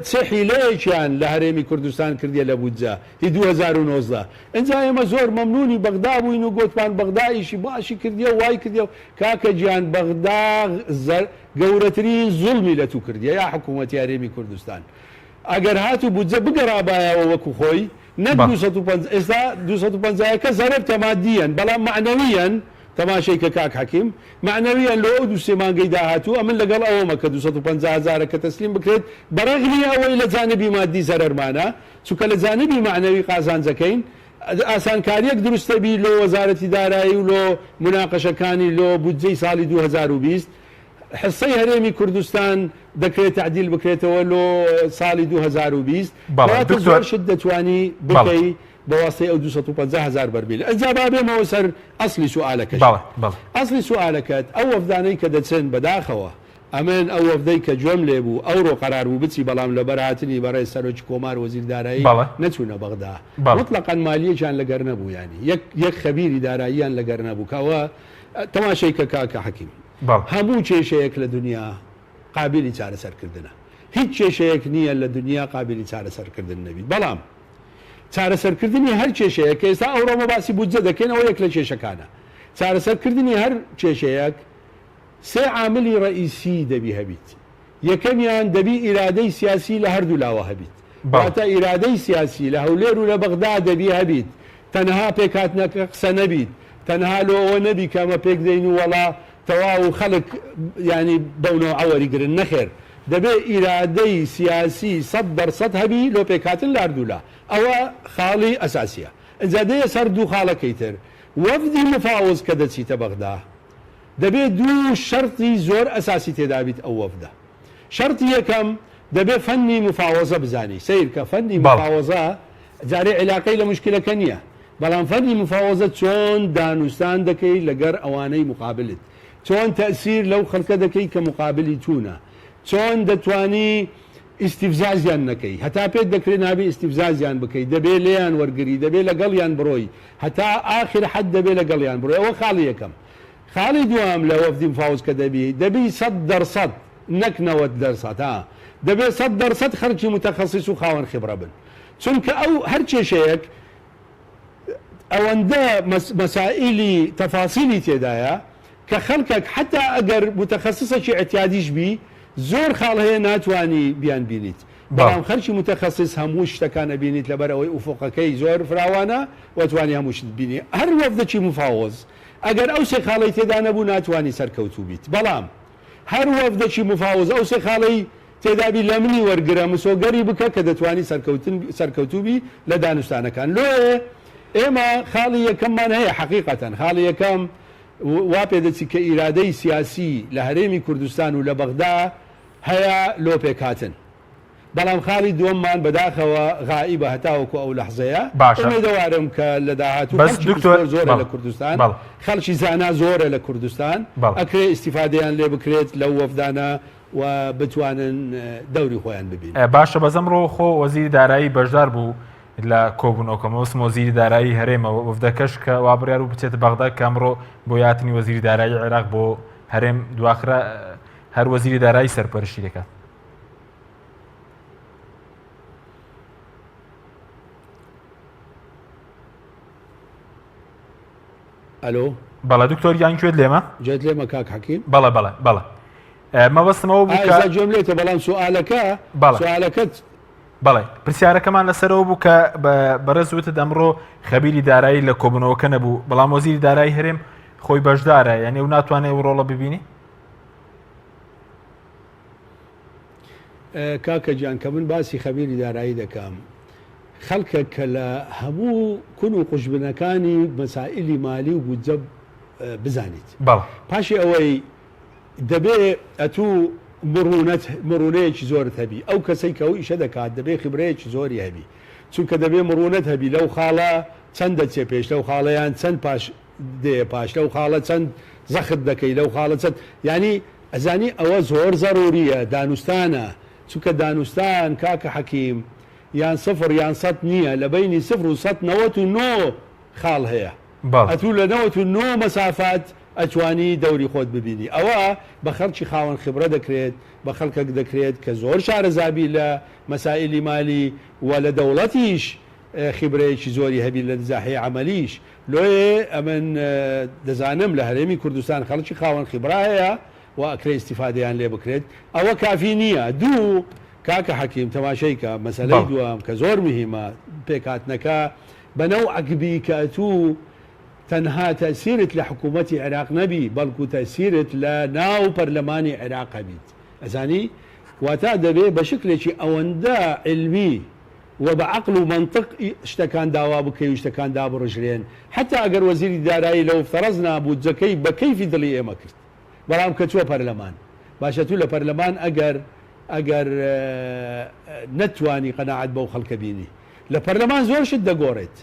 چه حیلەیەکیان لە هەرێمی کوردستان کردیە لە بودجە هی 2019 ئەنجا ئێمە زۆر مەمنونی بەغدا بووین و گوتمان بەغدا ئیشی باشی کردیە و وای کردیە و کاکە گیان بەغدا گەورەترین زوڵمی لە تو کردیە یا حکوومەتی هەرێمی کوردستان ئەگەر هاتو بودجە بگەڕابایەوە وەکو خۆی نەک 250 ئێستا 250کە زەرەبتە مادیەن بەڵام معنەویەن تەماشەی کە کاک حەکیم معنەویان لۆ ئەو 2 مانگەی داهاتوو ئەمن لەگەڵ ئەوەمە کە 250,000 کە تەسلیم بکرێت بەڕەغمی ئەوەی لە جانبی مادی زەرەرمانە چونکە لە جانبی معنەوی قازانجەکەین ئاسانکاریەک دروستەبی لۆ وەزارەتی دارایی و لۆ مناقەشەکانی لۆ بودجەی ساڵی 2020 حسەی هەرێمی کوردستان دەکرێت تعدیل بکرێتەوە لۆ ساڵی 2020 بەڵاتە زۆر شت دەتوانی بکەی بواسطه او 250,000 بەرمیل ئەجا با بێمەوە سەر ئەسلی سوالەکەش ئەسلی سوالەکەت ئەو وەفدانەی کە دەچن بەداخەوە ئەمن ئەو وەفدەی کە گوێم لێ بوو ئەوڕۆ قەرار بوو بچی بەڵام لە بەرهاتنی بەڕێ سەرۆکی کۆمار وەزیر دارایی نەچوونە بەغدا مطلقاً مالیەکیان لەگەر نەبوو ینی یەک خەبیری داراییان لەگەر نەبوو کەوە تەماشەی کە کاکە حەکیم هەموو کێشەیەک لە دنیا قابلی چارەسەرکردنە هیچ کێشەیەک نییە لە دنیا قابلی چارەسەرکردن نەبیت بەڵام چارەسەرکردنی هەر کێشەیە کە ئێستا ئەوڕۆمە باسی بودجە دەکەینەوە یەک لە کێشەکانە چارەسەرکردنی هەر کێشەیەک سێ عاملی ڕئیسی دەبی هەبیت یەکەمیان دەبی ئیرادەی سیاسی لە هەردوو لاوە هەبیت واتە ئیرادەی سیاسی لە هەولێر و لە بەغدا دەبی هەبیت تەنها پێکهاتنەکە قسە نەبیت تەنها لۆ ئەوە نەبی کەمە پێک دەین و وەڵا تەواو خەڵک ینی بەونەوە ئەوەریگرن نەخێر دەبێ ئیرادەی سیاسی 100% هەبی لۆ پێکهاتن لە هەردوولا ئەوە خاڵی ئەساسیە ئەجا دەیە سەر دوو خاڵەکەی تر وەفدی مفاوز کە دەچیتە بەغدا دەبێت دوو شەرتی زۆر ئەساسی تێدابیت ئەو وەفدە شەرتی یەکەم دەبێت فەنی مفاوزە بزانی سیر کە فەنی مفاوزە جارێ علاقەی لە مشکلەکە نییە بەڵام فەنی مفاوزە چۆن دانوستان دەکەی لەگەر ئەوانەی مقابلت چۆن تەسیر لەو خەڵکە دەکەی کە مقابلی توونە چۆن دەتوانی ئیستیفزازیان نەکەی هەتا پێت دەکرێت نابێ ئیستیفزازیان بکەیت دەبێت لێیان وەرگری دەبێت لەگەڵیان بڕۆی هەتا ئاخر حەد دەبێت لەگەڵیان بڕۆی ئەوە خاڵی یەکەم خاڵی دوام لە وەفدی مفاوز کە دەبی 100% نەک 90% دەبێت 100% خەرکی متەخەسیس و خاوەن خبرە بن چونکە ئەو هەر کێشەیەک ئەوەندە مەسائلی تەفاسیلی تێدایە کە خەڵکێک حتا ئەگەر متەخەسیسێکی احتیاجیش بی زۆر خاڵ هەیە ناتوانی بیان بینیت بەڵام خەرکی متەخەسیس هەموو شتەکانە بینیت لەبەر ئەوەی ئوفقەکەی زۆر فراوانە وەتوانی هەمووشت بینی هەر وەفدەکی مفاوز ئەگەر ئەو سێ خاڵی تێدا نەبوو ناتوانی سەرکەوتوو بیت بەڵام هەر وەفدەکی مفاوز ئەو سێ خاڵی تێدابی لە منی وەرگرە مسۆگەری بکە کە دەتوانی سەرکەوتوبی لە دانوستانەکان لۆێ ئێمە خاڵی یەکەممان هەیە حقیقەتەن خاڵی یەکەم وا پێ دەچی کە ئیرادەی سیاسی لە هەرێمی کوردستان و لە بەغدا هەیە لۆ پێکاتن بەڵام خاڵی دووەممان بەداخەوە غایی بە هەتاوەکو ئەو لەحزەیە دەوارم کە لە داهاتوو زۆرە لە کوردستان خەڵکی زانا زۆرە لە کوردستان ئەکرێ ئیسیفادەیان لێ بکرێت لەو وەفدانە و بتوانن دەوری خۆیان ببین باشە بەزەمڕۆ خۆ وەزیری دارایی بەشدار بوو لە کۆبوونەوەکەمە وەسم وەزیری دارایی هەرێمەوە وەفدەکەش کە وابڕیار و بچێتە بەغدا کامڕۆ بۆ یاتنی وەزیری دارایی عێراق بۆ هەرێم دواخرا هەر وەزیری دارایی سەرپەرشتی دەکات ئەلۆ بەڵە دکتۆر یان کوێت لێمە جێت لێمە کاک حەکیم بەڵە مەبەستمەوە بوو جملێتە بەڵام سوالەکەت بەڵێ پرسیارەکەمان لەسەرەوە بوو کە بەڕێز وتت ئەمڕۆ خەبیری دارایی لە کۆبوونەوەکە نەبوو بەڵام وەزیری دارایی هەرێم خۆی بەشدارە یعنی ئەو ناتوانێت ڕۆڵە ببینی کاکە جان کە من باسی خەبیری دارایی دەکەم خەڵکە کە لە هەموو کون و قوشبنەکانی مەسائلی مالی و بودجە بزانیت پاشی ئەوەی دەبێ ئەتوو مرونەیەکی زۆرت هەبی ئەو کەسەی کە ئەو ئیشە دەکات دەبێ خبرەیەکی زۆری هەبی چونکە دەبێ مرونەت هەبی لەو خاڵە چەند دەچێ پێش لەو خاڵەیان چەند پاش دێ پاش لەو خاڵە چەند زەخت دەکەی لەو خاڵە چەند ینی ئەزانی ئەوە زۆر زەڕوریە دانوستانە چونکە دانوستان کاکە حەکیم یان 0 یان 100 نییە لە بینی 0 و 199 خاڵ هەیە ئەتوو لە 99 مەسافات ئەتوانی دەوری خۆت ببینی ئەوە بە خەڵکی خاوەن خبرە دەکرێت بە خەڵکێک دەکرێت کە زۆر شارەزابی لە مەسائلی مالی و لە دەوڵەتیش خبرەیەکی زۆری هەبی لە زاحەیە عملیش لۆیێ ئەمن دەزانم لە هەرێمی کوردستان خەڵکی خاوەن خبرا هەیە و ئەکرێ ئیسیفادەیان لێ بکرێت ئەوە کافی نییە دوو کاکە حەکیم تەماشەی کە مەسەلەی دووەم کە زۆر مهمە پێکاتنەکە بەنەو عەقبی کە ئەتوو تەنها تەسیرت لە حکوومەتی عێراق نەبی بەڵکو تەسیرت لە ناو پەرلەمانی عێراق هەبیت ئەزانی واتە دەبێ بە شکلێکی ئەوەندە علمی و بە عەقڵ و مەنطق شتەکان داوا بکەی و شتەکان دابڕژرێن حتا ئەگەر وەزیری دارایی لەو فەرەز نابوو جەکەی بە کەیفی دڵی ئێمە کرد بەڵام کە چووە پەرلەمان باشە تو لە پەرلەمان ئەگەر نەتوانی قەناعەت بەو خەڵکە بینی لە پەرلەمان زۆر شت دەگۆڕێت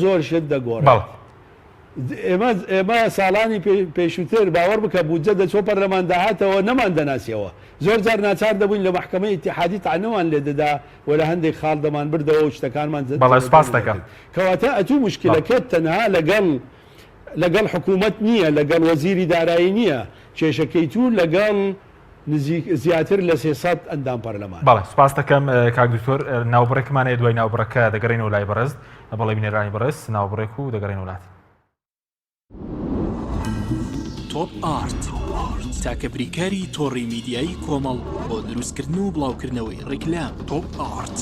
زۆر شت دەگۆڕێت ئێمە ساڵانی پێشووتر باوەڕ بکە بودجە دەچۆ پەرلەمان داهاتەوە نەمان دەناسیەوە زۆر جار ناچار دەبووین لە محکەمەی ئیتیحادی تعنەوان لێ دەدا و لە هەندێک خاڵ دەمان بردەوە و شتەکانمان سپاس دەکەم کەواتە ئەتوو مشکلەکەت تەنها لەگەڵ حکوومەت نییە لەگەڵ وەزیری دارایی نییە کێشەکەی تو لەگەڵ زیاتر لە 300 ئەندام پەرلەمان بەڵێ سپاس دەکەم کاک دکتۆر ناوبڕێکمانەیە دوای ناوبڕەکە دەگەڕێنەوە لای بەڕێز بەڵێ بینێرانی بەڕێز ناوبڕێک و دەگەڕێنە وڵات تۆپ ئارت تاکە بریکاری تۆڕی میدیایی کۆمەڵ بۆ دروستکردن و بڵاوکردنەوەی ڕیکلام تۆپ ئارت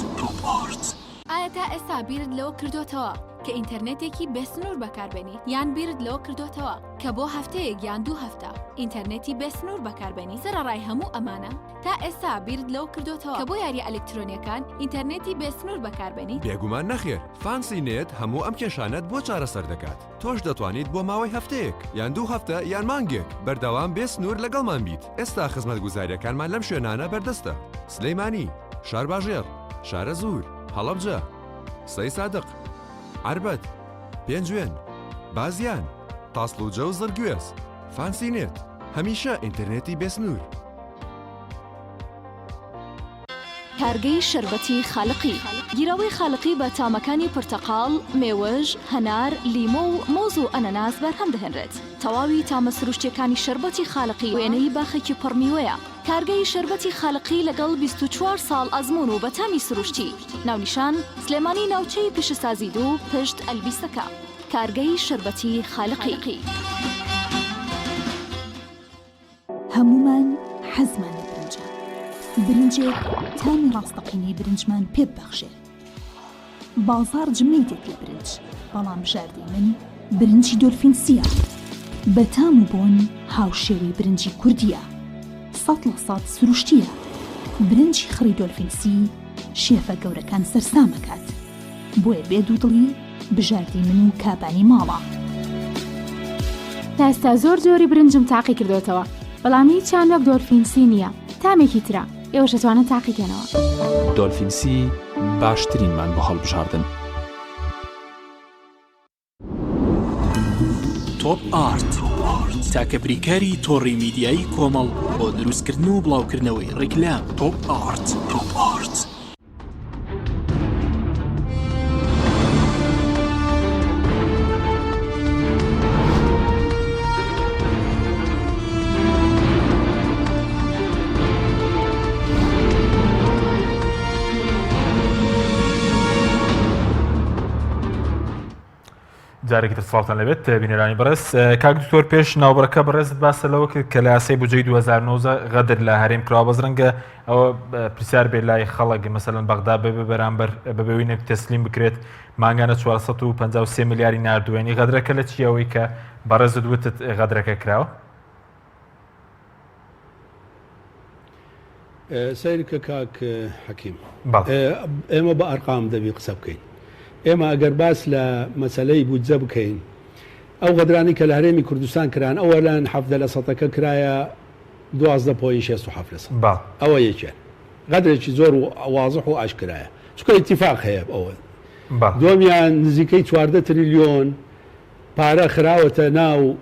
ئایا تا ئێستا بیرت لەوە کردوتەوە کە ئینتەرنێتێکی بێسنوور بەکاربێنیت یان بیرت لەوە کردوتەوە کە بۆ هەفتەیەک یان 2 هەفتە ئینتەرنێتی بێسنوور بەکاربێنی سەرەڕای هەموو ئەمانە تا ئێستا بیرت لەوە کردوتەوە کە بۆ یاری ئەلکترۆنیەکان ئینتەرنێتی بێسنوور بەکاربێنیت بێگومان نەخێر فانسی نێت هەموو ئەم کێشانەت بۆ چارەسەر دەکات تۆش دەتوانیت بۆ ماوەی هەفتەیەک یان 2 هەفتە یان مانگێک بەردەوام بێسنوور لەگەڵمان بیت ئێستا خزمەتگوزاریەکانمان لەم شوێنانە بەردەستە سلەیمانی شارباژێر شارە زوور هەڵەبجە سەی سادق عربەت پێنجوێن بازیان تاسڵوجە و زەرگوێز فانسی نێت هەمیشە ئینتەرنێتی بێسنوور کارگەی شربەتی خاڵقی گیرەوەی خاڵقی بە تامەکانی پرتەقاڵ، مێوەژ، هەنار، لیمۆ و مۆز و ئەنەناس بەرهەم دەهێنرێت. تەواوی تامە سروشتیەکانی شربەتی خاڵقی وێنەی باخێکی پڕمیوەیە. کارگەی شربەتی خاڵقی لەگەڵ 24 ساڵ ئەزمون و بە تامی سروشتی. ناونیشان سلێمانی ناوچەی پیشەسازی دوو پشت ئەلبیستەکە. کارگەی شربەتی خاڵقی. هەمومان حەزمان لە برنجە. برنجێک تامی ڕاستەقینەی برنجمان پێ ببەخشێ. بازار جمەیتێک لە برنج، بەڵام بژاردەی من برنجی دۆلفینسیە. بە تام و بۆن هاوشێوەی برنجی کوردیە. 100% سروشتیە. برنجی خڕی دۆلفینسی شێفە گەورەکان سەرسامەکات. بۆیە بێ دوودڵی بژاردی من و کابانی ماڵە. تا ئێستا زۆر جۆری برنجم تاقی کردوتەوە، بەڵام هیچیان وەک دۆلفینسی نییە. تامێکی ترە ئێوەش دەتوانن تاقیکەنەوە. دۆلفینسی باشترینمان بە هەڵبژاردن. تۆپ ئارت تاکە بریکاری تۆڕی میدیایی کۆمەڵ بۆ دروستکردن و بڵاوکردنەوەی ڕیکلام. تۆپ ئارت. جارێکی تر سڵاتان لەبێت بینەرانی بەڕێز. کاک دکتۆر پێش ناوبەرەکە بەڕێزت باسە لەوە کرد کە لە یاسای بودجەی 2009 غەدر لە هەرێم کراوە بەزرەنگە ئەوە پرسیار بێت لای خەڵک مەسەلەن بەغدا بێ بەرامبەر بەبێوینێک تەسلیم بکرێت مانگانە 453 ملیاری ناردوێنی غەدرەکە لە چیەوەی کە بەڕێزت وتت غەدرەکە کراوە؟ سیرکە کاک حەکیم ئێمە بە ئەرقام دەبی قسە بکەین. ئێمە ئەگەر باس لە مەسەلەی بودجە بکەین ئەو غەدرانی کە لە هەرێمی کوردستان کران ئەوەلان 17% کرایە 12.67%. ئەوە یەکێن غەدرێکی زۆر واضح و ئاشکرایە چکە ئیتیفاق هەیە ئەوە. دومیان نزیکەی 14 تریلیۆن پارە خراوەتە ناو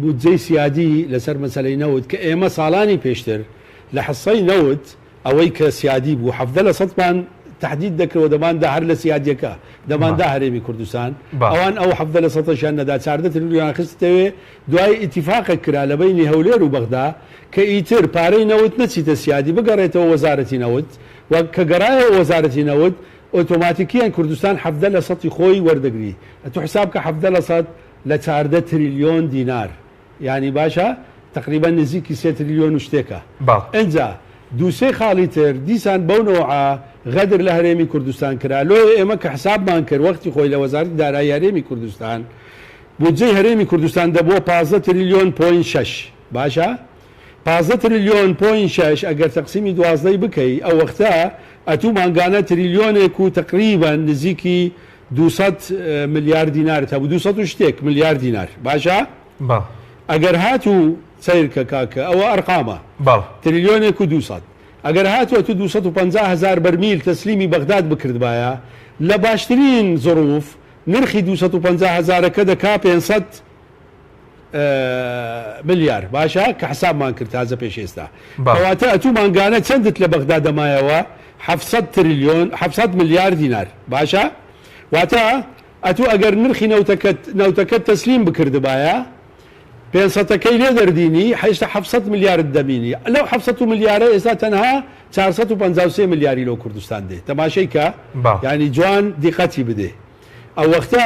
بودجەی سیادی لەسەر مەسەلەی نەوت کە ئێمە ساڵانی پێشتر لە حسەی نەوت ئەوەی کە سیادی بوو 17% تحدید دەکرەوە دەماندا هەر لە سیادیەکە دەماندا هەرێمی کوردستان ئەوان ئەو 17%شان نەدا 14 تریلیۆن خستەوێ دوای ئیتیفاقێک کرا لە بینی هەولێر و بەغدا کە ئیتر پارەی نەوت نەچیتە سیادی بگەڕێتەوە وەزارەتی نەوت و کە گەڕایەوە وەزارەتی نەوت ئۆتۆماتیکیان کوردستان 17% خۆی وەردەگری ئەتو حساب کە 17% لە 14 تریلیۆن دینار یعنی باشە تقریبا نزیکی 3 تریلیۆن و شتێکە. ئەنجا دووسێ خاڵی تر دیسان بەو نەوعە غەدر لە هەرێمی کوردستان کرا لۆ ئێمە کە حسابمان کرد وەختی خۆی لە وەزارەتی دارایی هەرێمی کوردستان بودجەی هەرێمی کوردستان دەبووە 15 تریلیۆن پۆین 6 باشە 15 تریلیۆن پۆین 6 ئەگەر تەقسیمی 12 بکەی ئەو وەختە ئەتوو مانگانە تریلیۆنێک و تقریبا نزیکی 200 ملیار دینار تا 200 شتێک ملیار دینار باشە ئەگەر هاتوو سیرکە کاکە ئەوە ئەرقامە تریلیۆنێک و 200 ئەگەر هاتووە تو 250,000 بەرمیل تەسلیمی بەغداد بکردبایە لە باشترین زۆروف نرخی 250,000ەکە دەکا 500 ملیار باشە کە حسابمان کرد تازە پێش ئێستا کەواتە ئەتوو مانگانە چەندت لە بەغدا دەمایەوە 700 تریلیۆن 700 ملیار دینار باشە واتە ئەتوو ئەگەر نرخی نەوتەکەت تەسلیم بکردبایە 500ەکەی لێ دەردینی هێشتا 700 ملیارت دەبینی لەو 700 ملیارە ئێستا تەنها 453 ملیاری لەو کوردستان دێ تەماشەی کە یعنی جوان دیقەتی بدێ ئەو وەختە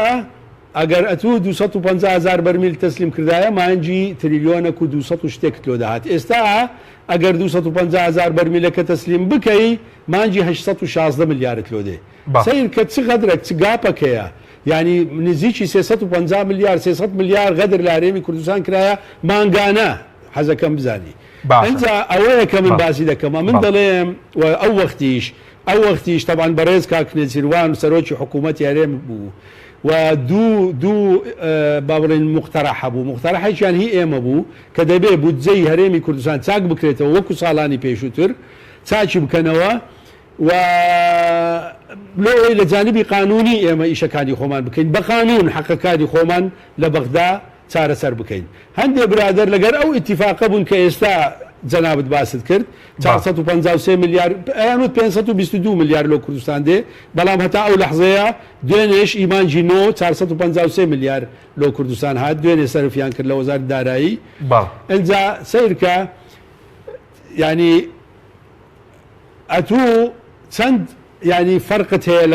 ئەگەر ئەتوو 250,000 بەرمیل تەسلیم کردایە مانجی تریلیۆنێک و 200 شتێکت لۆ دەهات ئێستا ئەگەر 250,000 بەرمیلەکە تەسلیم بکەی مانجی 816 ملیارت لۆ دێ سیر کە چ غەدرێک چ گاپەکەیە یعنی نزیکی 350 ملیار 300 ملیار غەدر لە هەرێمی کوردستان کرایە مانگانە حەزەکەم بزانی ئەنجا ئەوەیە کە من باسی دەکەمە من دەڵێم ئەو وەختیش تەبان بەڕێز کاک نێچیروان سەرۆکی حکوومەتی هەرێم بوو و دوو بابڕین مختەرەح بوو مختەرەحێکیان هی ئێمە بوو کە دەبێ بودجەی هەرێمی کوردستان چاک بکرێتەوە وەکو ساڵانی پێشووتر چاکی بکەنەوە و لۆی لە جانبی قانونی ئێمە ئیشەکانی خۆمان بکەین بە قانون حەقەکانی خۆمان لە بەغدا چارەسەر بکەین هەندێک برادەر لەگەر ئەو ئیتیفاقە بوون کە ئێستا جەنابەت باست کرد 453 میلیار ئەیانوت 522 میلیار لۆ کوردستان دێ بەڵام هەتا ئەو لەحظەیە دوێنێش ئیمانجی نۆ 453 میلیار لۆ کوردستان هات دوێنێ سەرفیان کرد لە وەزارەتی دارایی ئەنجا سیرکە ینی ئەتوو چەند ینی فەرقت هەیە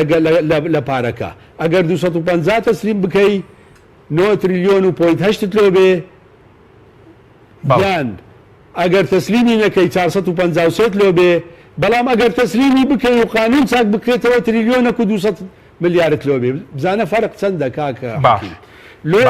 لە پارەکە ئەگەر 250 تەسلیم بکەی 9 تریلیۆن و پۆینت هەشتت لۆ بێ یان ئەگەر تەسلیمی نەکەی 453 لۆ بێ بەڵام ئەگەر تەسلیمی بکەی و قانون چاک بکرێتەوە تریلیۆنە و 200 میلیارد لۆ بێ بزانە فەرق چەندە کاکە لۆ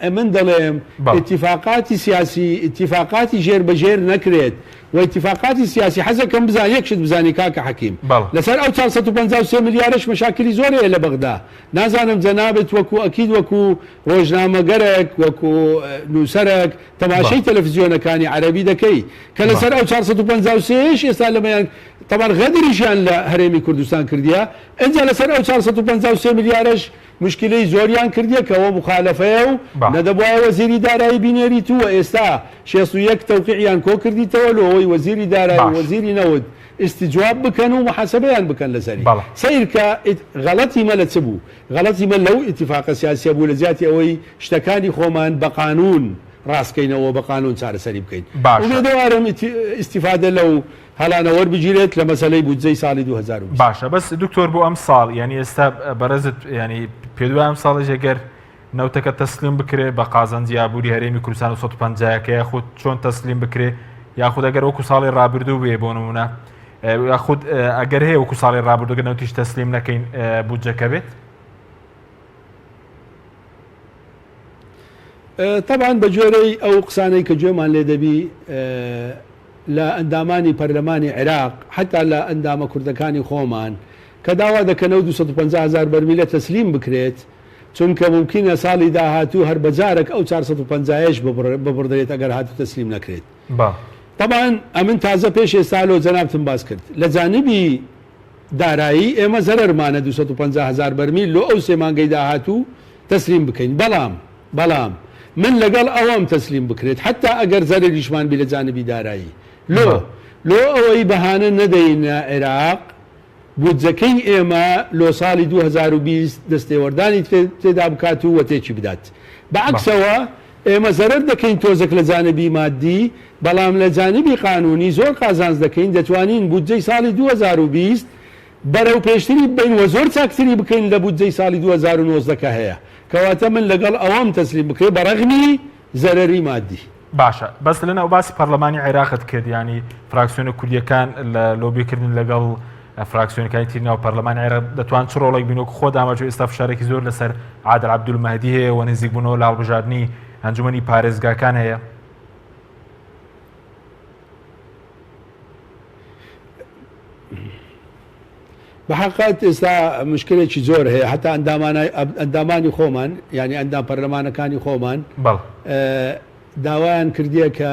من دەڵێم اتفاقاتی سیاسی اتفاقاتی ژێربەژێر نەکرێت و اتفاقاتی سیاسی حەزەکەم بزان یەکشت بزانی کاکە حەکیم لەسەر ئەو 453 میلیارش مەشاکلی زۆرەیە لە بەغدا نازانم جەنابێت وەکو ئەکید وەکو ڕۆژنامەگەرێک وەکو نووسەرێک تەماشای تەلەڤیزیۆنەکانی عەرەبی دەکەی کە لەسەر ئەو 453ش ئێستا لەمەیان طبعا غەدریشیان لە هەرێمی کوردستان کردیە ئەنجا لەسەر ئەو 453 میلیارش مشکلەی زۆریان کردیە کەەوە مخالەفەیە و نەدەبواە وەزیری دارایی بینێری تو ئێستا 61 تەوقیعیان کۆ کردیتەوە لەوەی وەزیری دارایی وەزیری نەوت استیجواب بکەن و محاسبەیان بکەن لەسەری سیرکە غەڵەتی مە لە چ بوو غەڵەتی مە لەو ئیتیفاقە سیاسیە بوو لە زیاتی ئەوەی شتەکانی خۆمان بە قانون ڕاستکەینەوە بە قانون چارەسەری بکەین دەوارم ئیستیفادە لەو هەڵانە وەربگیرێت لە مەسەلەی بودجەی ساڵی 2000 باشە بەس دکتۆر بۆ ئەم ساڵ ینی ئێستا بەرەزت ینی پێدوای ئەم ساڵی ئەگەر نەوتەکە تەسلیم بکرێ بە قازانجی یابووری هەرێمی کوردستان و 150 یاخود چۆن تەسلیم بکرێ یاخود ئەگەر وەکو ساڵی ڕابردوو بێ بۆ نمونە یاخود ئەگەر هەیە وەکو ساڵی ڕابردووگە نەوتیش تەسلیم نەکەین بودجەکە بێت طبعا بە جۆرەی ئەو قسانەی کە گوێمان لێ دەبی لە ئەندامانی پەرلەمانی عێراق حتا لە ئەندامە کوردەکانی خۆمان کە داوا دەکەنەوە 250,000 بەرمیلە تەسلیم بکرێت چونکە ممکنە ساڵی داهاتوو هەر بەجارێک ئەو 450ش ببڕدرێت ئەگەر هاتوو تەسلیم نەکرێت طبعا ئەمن تازە پێش ئێستا لۆ جەنابتم باس کرد لە جانبی دارایی ئێمە زەرەرمانە 250,000 بەرمیل لۆ ئەو سێ مانگەی داهاتوو تەسلیم بکەین بەڵام من لەگەڵ ئەوەم تەسلیم بکرێت حتا ئەگەر زەرریشمان بی لە جانبی دارایی لۆ ئەوەی بەهانە نەدەینە عێراق بودجەکەی ئێمە لۆ ساڵی 2020 دەستێوەردانی تێدا بکات و وەتێکی بدات بەعکسەوە ئێمە زەرەر دەکەین تۆزێک لە جانبی مادی بەڵام لە جانبی قانونی زۆر قازانج دەکەین دەتوانین بودجەی ساڵی 2020 بەرەو پێشتری بین وە زۆر چاکتری بکەین لە بودجەی ساڵی 2019 هەیە کەواتە من لەگەڵ ئەوەم تەسلیم بکرێ بەڕەغمی زەرەری مادی باشە بەس لەناو باسی پەرلەمانی عێراقت کرد ینی فراکسیۆنە کوردیەکان لە لۆبیکردن لەگەڵ فراکسیۆنەکانی ترناو پەرلەمانی عێراق دەتوان چ ڕۆڵێک بینەوە خۆ دامەجو ئێستا فشارێکی زۆر لەسەر عادل عەبدولمەهدی هەیە و نزیک بوونەوە لە هەڵبژاردننی ئەنجومەنی پارێزگاکان هەیە بەحقیقت ئێستا مشکلێکی زۆر هەیە حتا ئەندامانی خۆمان ینی ئەندام پەرلەمانەکانی خۆمان داوایان کردیە کە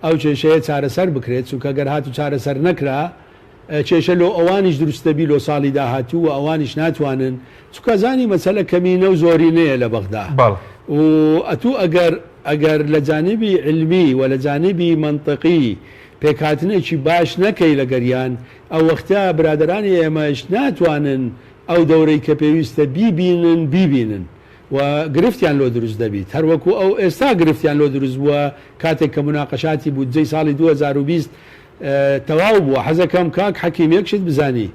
ئەو کێشەیە چارەسەر بکرێت چونکە گەر هاتو چارەسەر نەکرا کێشە لۆ ئەوانیش دروستەبی لۆ ساڵی داهاتوو و ئەوانیش ناتوانن چونکە زانی مەسەلە کەمینە و زۆرینەیە لە بەغدا و ئەتوو ئەگەر لە جانبی علمی و لە جانبی منطقی پێکهاتنێکی باش نەکەی لە گەریان ئەو وەختە برادرانی ئێمەش ناتوانن ئەو دەورەی کە پێویستە بیبینن و گرفتیان لۆ دروست دەبیت هەروەکو ئەو ئێستا گرفتیان لۆ دروست بووە کاتێک کە مناقەشاتی بودجەی ساڵی 2020 تەواو بووە حەزەکەم کاک حەکیم یەکشت بزانی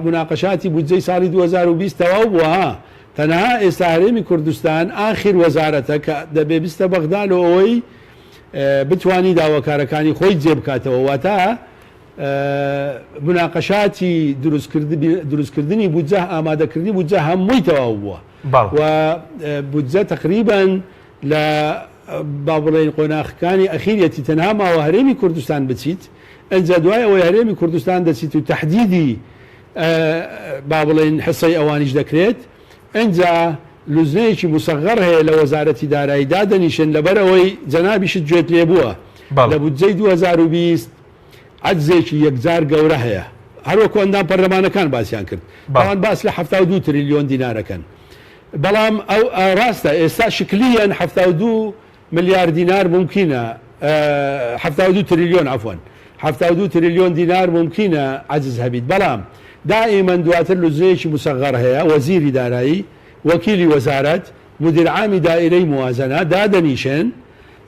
مناقەشاتی بودجەی ساڵی 2020 تەواو بووە تەنها ئێستا هەرێمی کوردستان ئاخر وەزارەتە کە دەبێ بیستە بەغدا لە ئەوەی بتوانی داواکارەکانی خۆی جێ بکاتەوە واتە مناقەشاتی دروستکردنی بودجە ئامادەکردنی بودجە هەمووی تەواو بووە و بودجە تقریبان لە با بڵێن قۆناغەکانی ئەخیرەتی تەنها ماوە هەرێمی کوردستان بچیت ئەنجا دوای ئەوەی هەرێمی کوردستان دەچیت و تەحدیدی با بڵێن حسەی ئەوانیش دەکرێت ئەنجا لوزنەیەکی مسەغەر هەیە لە وەزارەتی دارایی دادەنیشن لەبەرەوەی جەنابیشت گوێت لێ بووە لە بودجەی 2020 عەجزێکی یەکجار گەورە هەیە هەروەکو ئەندام پەرلەمانەکان باسییان کرد بەڵام باس لە 72 تریلیۆن دینارەکەن بەڵام ئەو ڕاستە ئێستا شکلیان 72 ملیار دینار ممکنە 72 تریلیۆن عفوان 72 تریلیۆن دینار ممکنە عجز هەبیت بەڵام دائما دواتر لزوێکی مسەغەر هەیە وەزیری دارایی وەکیلی وەزارەت مدیر عامی دائرەی موازنە دادەنیشن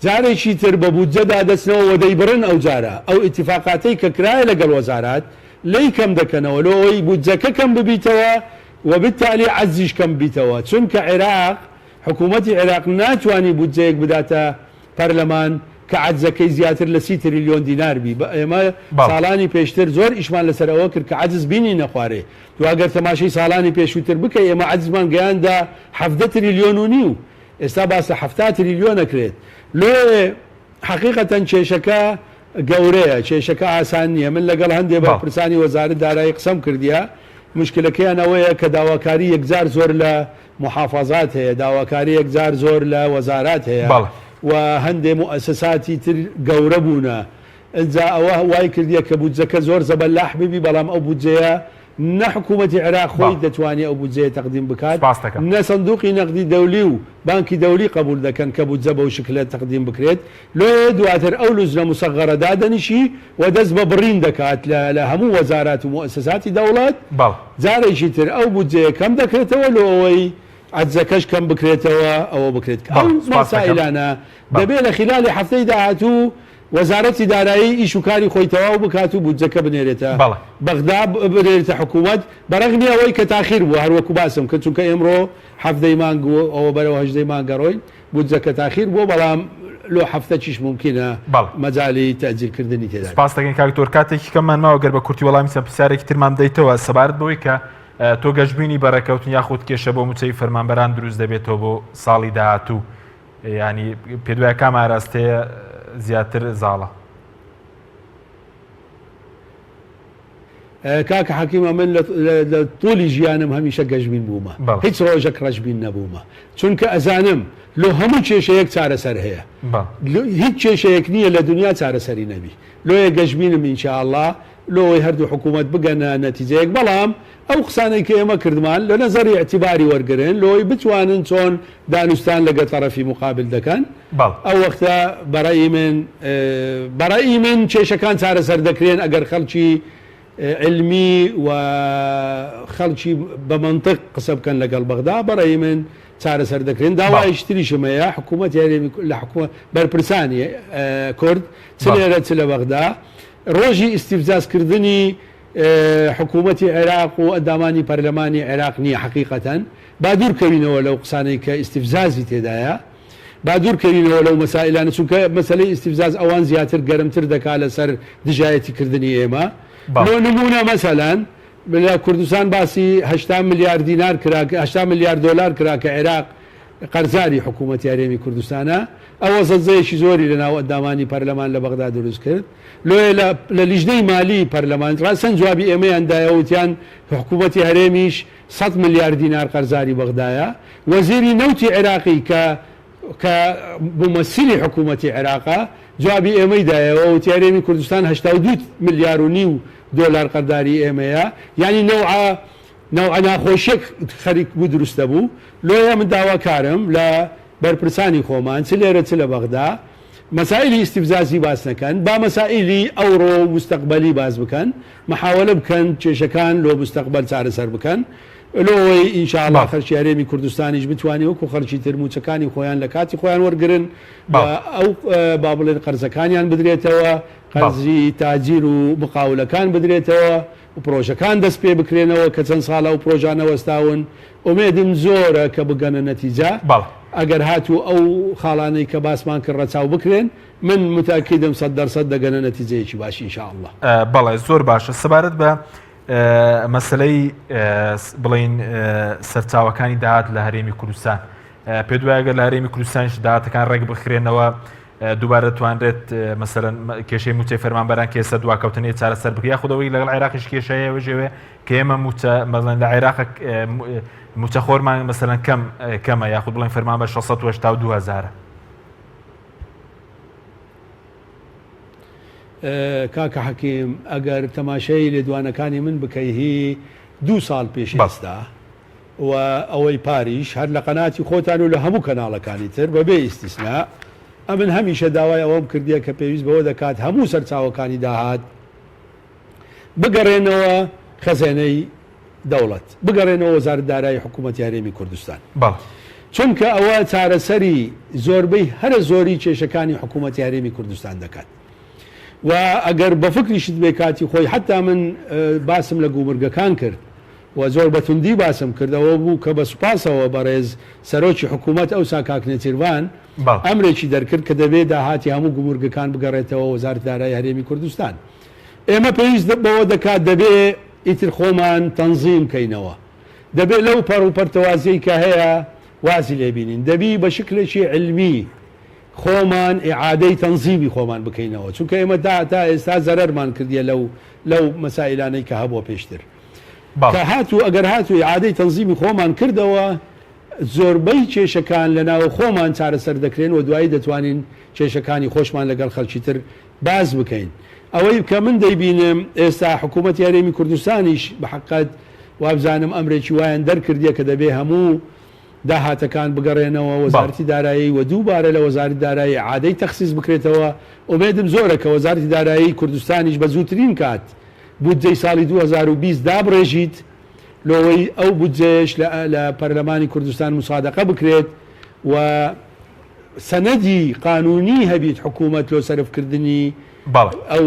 جارێکی تر بە بودجەدا دەچنەوە و دەیبڕن ئەو جارە ئەو ئیتیفاقاتەی کە کرایە لەگەڵ وەزارات لی کەم دەکەنەوە لەوەی بودجەکە کەم ببیتەوە و بالتالي عزیش کەم بیتەوە چونکە عێراق حکوومەتی عێراق ناتوانانی بودجەیەک بداتە پەرلەمان کە عجزەکەی زیاتر لە 30 تریلیۆن دینار بی ئێمە ساڵانی پێشتر زۆر ئیشمان لەسەرەوە کرد کە عجز بینی نەخوارێ دواگەر تەماشای ساڵانی پێشووتر بکە ئێمە عجزمان گەیاندا 17 تریلیۆن و نیو ئێستا باسە 70 تریلیۆن ئەکرێت لێ حقیقەتەن کێشەکە گەورەیە کێشەکە ئاسان نییە من لەگەڵ هەندێک بەرپرسانی وەزارەت دارایی قسەم کردیە مشکلەکەیان ئەوەیە کە داواکاری یەکجار زۆر لە محافظات هەیە داواکاری یەکجار زۆر لە وەزارات هەیە و هەندێک مؤسساتی تر گەورە بوونە ئەجا ئەوە وای کردیە کە بودجەکە زۆر زەبەلاح ببی بەڵام ئەو بودجەیە نە حکوومەتی عێراق خۆی دەتوانێت ئەو بودجەیە تەقدیم بکات نە سندوقی نەقدی دەولی و بانکی دەولی قبول دەکەن کە بودجە بەو شکلە تەقدیم بکرێت لێ دواتر ئەو لوزنە مسەغەرەدا دەنیشی و دەست بە بڕین دەکات لە هەموو وەزارات و مؤسساتی دەوڵات جارێکی تر ئەو بودجەیە کەم دەکرێتەوە لە ئەوەی عجزەکەش کەم بکرێتەوە ئەوە بکرێت ئەو مەسائلانە دەبێت لە خلالی هەفتەی داهاتوو وەزارەتی دارایی ئیش و کاری خۆی تەواو بکات و بودجەکە بنێرێتە بەغدا بنێرێتە حکوومەت بەڕەغمی ئەوەی کە تاخیر بوو هەروەکو باسم کە چونکە ئێمڕۆ هەفتەی مانگ ئەوە بەرەوە هەژدەی مانگەڕۆین بودجەکە تاخیر بوو بەڵام لۆ هەفتە چیش ممکنە مەجای تەجیلکردنی تێدا سپاس دەکەین کاکتۆر کاتێکی کەممان ماوە گەر بە کورتی وەڵامی چەند پرسیارێکی ترمان بدەیتەوە سەبارەت بەوەی کە تۆ گەشتبینی بەڕێکەوتن یاخود کێشە بۆ موچەی فەرمانبەران دروست دەبێتەوە بۆ ساڵی داهاتوو ینی پێ دوای کام ئاراستەیە زیاتر زاڵە کاکە حەکیمە من لە تۆلی ژیانم هەمیشە گەشتبین بوومە هیچ ڕۆژێک ڕەشبین نەبوومە چونکە ئەزانم لۆ هەموو کێشەیەک چارەسەر هەیە هیچ کێشەیەک نییە لە دنیا چارەسەری نەبی لۆیە گەشتبینم ئینشاءالله لۆی هەردوو حکوومەت بگەنە نەتیجەیەک بەڵام ئەو قسانەی کە ئێمە کردمان لە نەزەری اعتیباری وەرگرن لۆی بتوانن چۆن دانوستان لەگە تەرەفی مقابل دەکەن ئەو وەختە بەڕێی من کێشەکان چارەسەر دەکرێن ئەگەر خەڵکی علمی و خەڵکی بە منطق قسە بکەن لەگەڵ بەغدا بەڕێی من چارەسەر دەکرێن داوای شتریشمەیە حکوومەت یاریێمی لە حکوومەت بەرپرسانی کورد چ لێرە چ لە بەغدا ڕۆژی ئیستیفزازکردنی حکوومەتی عێراق و ئەندامانی پەرلەمانی عێراق نییە حقیقەتەن با دوورکەوینەوە لەو قسانەی کە ئیستیفزازی تێدایە با دوورکەوینەوە لەو مەسائلانە چونکە مەسەلەی ئیستیفزاز ئەوان زیاتر گەرمتر دەکات لەسەر دژایەتیکردنی ئێمە بۆ نمونە مەسەلەن لە کوردستان باسی 8 میلیارد دینار کرا 8 میلیارد دلار کرا کە عێراق قەرزاری حکوومەتی یاریێمی کوردستانە ئەوە زەزەیەکی زۆری لەناو ئەندامانی پەرلەمان لە بەغدا دروست کرد لۆیە لە لیژنەی مالی پەرلەمان ڕاستەن جوابی ئێمەیاندایە وتیان حکوومەتی هەرێمیش 100 میلیارد دینار قەرزاری بەغدایە وەزیری نەوتی عێراقی کە ممثلی حکوومەتی عێراقە جوابی ئێمەی دایەوە وتی هەرێمی کوردستان 82 میلیارد و نیو دۆلار قەرداری ئێمەیە یعنی نەوع ناخۆشیێک خەریک بوو دروستە بوو لۆیە من داواکارم لە بەرپرسانی خۆمان چ لێرە چ لە بەغدا مەسائلی ئیستیفزازی باس نەکەن با مەسائلی ئەوڕۆ مستەقبەلی باز بکەن محاولە بکەن کێشەکان لۆ مستەقبەل چارەسەر بکەن لۆی ئینشاءالله خەڵکی هەرێمی کوردستانیش بتوانێت وەکو خەڵکی ترموچەکانی خۆیان لە کاتی خۆیان وەرگرن ئەو با بڵێن قەرزەکانیان بدرێتەوە قەرزی تاجیر و مقاولەکان بدرێتەوە و پرۆژەکان دەست پێ بکرێنەوە کە چەند ساڵە و پرۆژانە وەستاون ئومێدم زۆرە کە بگەنە نەتیجە ئەگەر هاتوو ئەو خاڵانەی کە باسمان کرد ڕەچاو بکرێن من متاکیدم 100% دەگەنە نەتیجەیەکی باشی ئینشاءالله بەڵێ زۆر باشە سەبارەت بە مەسلەی بڵین سەرچاوەکانی داهات لە هەرێمی کوردستان پێ دوایەگە لە هەرێمی کوردستانش داهاتەکان ڕێک بخرێنەوە دووبارە توانرێت مەسەرەن کێشەی موچەی فەرمانبەران کێسە دواکەوتنی چارەسەر بکە یاخودەوەی لەگەڵ عێراقیش کێشەیە ژێوێ کە ئێمە مەزەن لە عێراق موچەخۆرمان مەسەرەن کەمە یاخود بڵین فەرمانبەر 682,000 کاکە حەکیم ئەگەر تەماشای لێدوانەکانی من بکەیهی 2 ساڵ پێش ئێستا و ئەوەی پاریش هەر لە قەناتی خۆتان و لە هەموو کەناڵەکانی تر بەبێ ئیستیسنا ئەمن هەمیشە داوای ئەوەم کردیە کە پێویست بەوە دەکات هەموو سەرچاوەکانی داهات بگەڕێنەوە خەزانەی دەوڵەت، بگەڕێنەوە وەزارەت دارایی حکوومەتی هەرێمی کوردستان، چونکە ئەوە چارەسەری زۆربەی هەرە زۆری کێشەکانی حکوومەتی هەرێمی کوردستان دەکات. و ئەگەر بە فکریشت بێ کاتی خۆی حتا من باسم لە گومرگەکان کرد و زۆر بەتوندی باسم کردەوە بوو کە بە سوپاسەوە بەڕێز سەرۆکی حکوومەت ئەوسا کاکنێتیروان ئەمرێکی دەرکرد کە دەبێت داهاتی هەموو گومرگەکان بگەڕێتەوە وەزارەت دارایی هەرێمی کوردستان. ئێمە پێویست بەوە دەکات دەبێ ئیتر خۆمان تەنظیم بکەینەوە، دەبێت لەو پەڕ و پەرتەوازیی کە هەیە وازی لێبینین، دەبی بە شکلێکی علمی خۆمان ئیعادەی تەنظیمی خۆمان بکەینەوە، چونکە ئێمە تا ئێستا زەرەرمان کردیە لەو مەسائلانەی کە هەبووە پێشتر کە هاتوو ئەگەر هاتوو ئیعادەی تەنظیمی خۆمان کردەوە زۆربەی کێشەکان لە ناو خۆمان چارەسەر دەکرێن و دوایی دەتوانین کێشەکانی خۆشمان لەگەڵ خەڵکی تر باز بکەین. ئەوەی کە من دەیبینم ئێستا حکوومەتی هەرێمی کوردستانیش بە حقیقت وابزانم ئەمرێکی وایان دەرکردیە کە دەبێ هەموو داهاتەکان بگەڕێنەوە وەزارەتی دارایی و دووبارە لە وەزارەتی دارایی عادەی تەخسیس بکرێتەوە. ئومێدم زۆرە کە وەزارەتی دارایی کوردستانیش بە زووترین کات بودجەی ساڵی 2020 دابڕێژیت لەوەی ئەو بودجەیەش لە پەرلەمانی کوردستان مسادقە بکرێت و سەنەدی قانونی هەبیت حکوومەت لۆ سەرفکردنی ئەو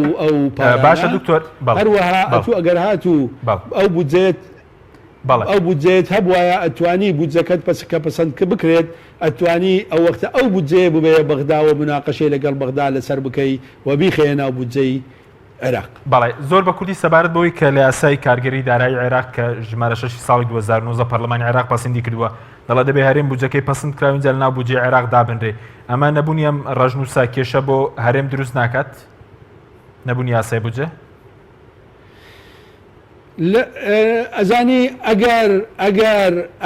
باشە دکتۆر هەروەها ئەتوو ئەگەر هاتوو ئەو بودجێت هەبوایە ئەتوانی بودجەکەت پسکە پسند کە بکرێت ئەتوانی ئەو وەختە ئەو بودجێ ببێ بەغدا و مناقەشەی لەگەڵ بەغدا لەسەر بکەی و بیخێنە بودجەی عێراق. بەڵێ زۆر بە کوردی سەبارەت بەوەی کە لە یاسای کارگەری دارایی عێراق کە ژمارە 6 ساڵی 2019 پەرلەمانی عێراق پەسەندی کردووە دەڵێت دەبێت هەرێم بودجەکەی پەسەند کراوین جە لەناو بودجەی عێراق دابنرێ. ئەمە نەبوونی ئەم ڕەژنووسا کێشە بۆ هەرێم دروست ناکات؟ نەبوونی یاسای بودجە؟ ئەزانی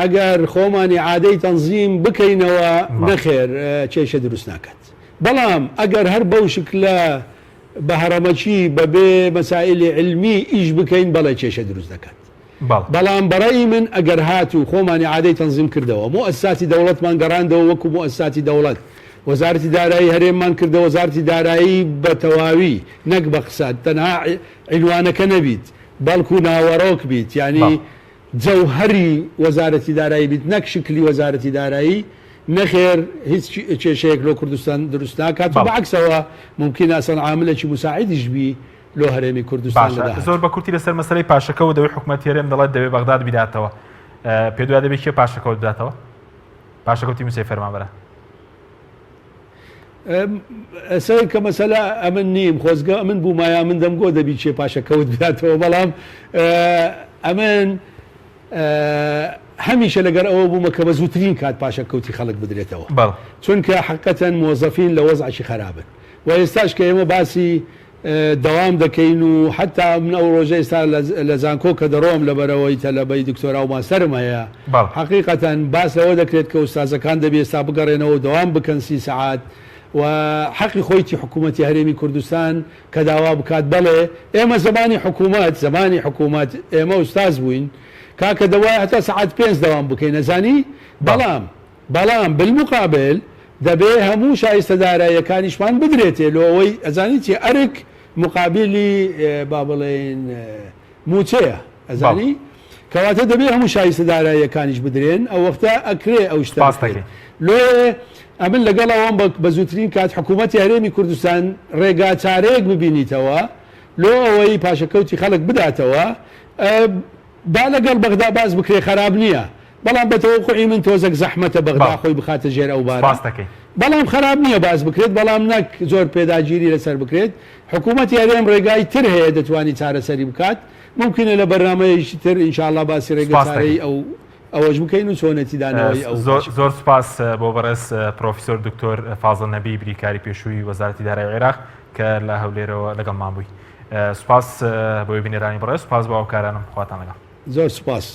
ئەگەر خۆمانی عادەی تەنظیم بکەینەوە نەخێر کێشە دروست ناکات. بەڵام ئەگەر هەر بەو شکلە بە هەرەمەچی بەبێ مەسائلی علمی ئیش بکەین بەڵێ کێشە دروست دەکات. بەڵام بەڕێی من ئەگەر هاتوو خۆمانی عادەی تەنظیم کردەوە مؤسساتی دەوڵەتمان گەڕاندەوە وەکو مؤسساتی دەوڵەت، وەزارەتی دارایی هەرێممان کردەوە وەزارەتی دارایی بە تەواوی نەک بە قسەت تەنها عینوانەکە نەبیت بەڵکو ناوەڕۆک بیت، یعنی جەوهەری وەزارەتی دارایی بیت نەک شکلی وەزارەتی دارایی، نەخێر هیچ کێشەیەک لۆ کوردستان دروست ناکات و بەعکسەوە ممکن ئەسەن عاملێکی مساعدیش بی لۆ هەرێمی کوردستان. زۆر بە کورتی لەسەر مەسەلەی پاشەکەەوە دەوێت حکوومەتی هەرێم دەڵێت دەوێت بەغداد بیداتەوە، پێ دوای دەبێت کێ پاشەکەوت بداتەوە؟ پاشەکەوتی موسەی فەرمانبەرە ئەسەر کە مەسەلا ئەمن نیم خۆزگە ئەمن بوومایە من دەمگۆ دەبی چێ پاشەکەوت بداتەوە، بەڵام ئەمن هەمیشە لەگەر ئەوە بوومە کە بە زووترین کات پاشەکەوتی خەڵک بدرێتەوە، چونکە حقیقەتەن مۆزەفین لە وەزعی خراپن و ئێستاش کە ئێمە باسی دەوام دەکەین و حتا من ئەو ڕۆژە ئێستا لە زانکۆ کە دەڕۆم لەبەرەوەی تەلەبەی دکتۆرا و ماستەرم هەیە حقیقەتەن باس لەوە دەکرێت کە ئوستازەکان دەبێت ئێستا بگەڕێنەوە دەوام بکەن 30 سەعات و حەقی خۆیتی حکوومەتی هەرێمی کوردستان کە داوا بکات. بەڵێ ئێمە زمانی حکوومەت ئێمە ئوستاز بووین کاکە دەوای هەتا سەعات 5 دەوام بکەین نەزانی، بەڵام بالمقابل دەبێ هەموو شایستە داراییەکانیشمان بدرێتێ لۆ ئەوەی ئەزانی چی ئەرک مقابلی با بڵێن موچەیە ئەزانی کەواتە دەبێ هەموو شایستە داراییەکانیش بدرێن ئەو وەختە ئەکرێ ئەو شتە لۆ ئەمن لەگەڵ ئەوەم بە زووترین کات حکوومەتی هەرێمی کوردستان ڕێگا چارەیەک ببینیتەوە لۆ ئەوەی پاشەکەوتی خەڵک بداتەوە با لەگەڵ بەغدا باز بکرێ خراب نییە، بەڵام بەتەوەقوعی من تۆزێک زەحمەتە بەغدا خۆی بخاتە ژێر ئەو بارە، بەڵام خراب نییە باز بکرێت، بەڵام نەک زۆر پێداگیری لەسەر بکرێت. حکوومەتی هەرێم ڕێگای تر هەیە دەتوانی چارەسەری بکات، ممکنە لە بەرنامەیەکی تر ئینشاءالله باسی ڕێگە چارەی ئەوەش بکەین و چۆنەتی دانەوەی ئەو. زۆر سپاس بۆ بەڕێز پرۆفیسۆر دکتۆر فازڵ نەبی بریکاری پێشووی وەزارەتی دارایی عێراق کە لە هەولێرەوە لەگەڵمان بووی. سپاس بۆی بینێرانی بەڕێز، سپاس بۆ ئەو کارانم خواتان لەگەڵ. زۆر سپاس.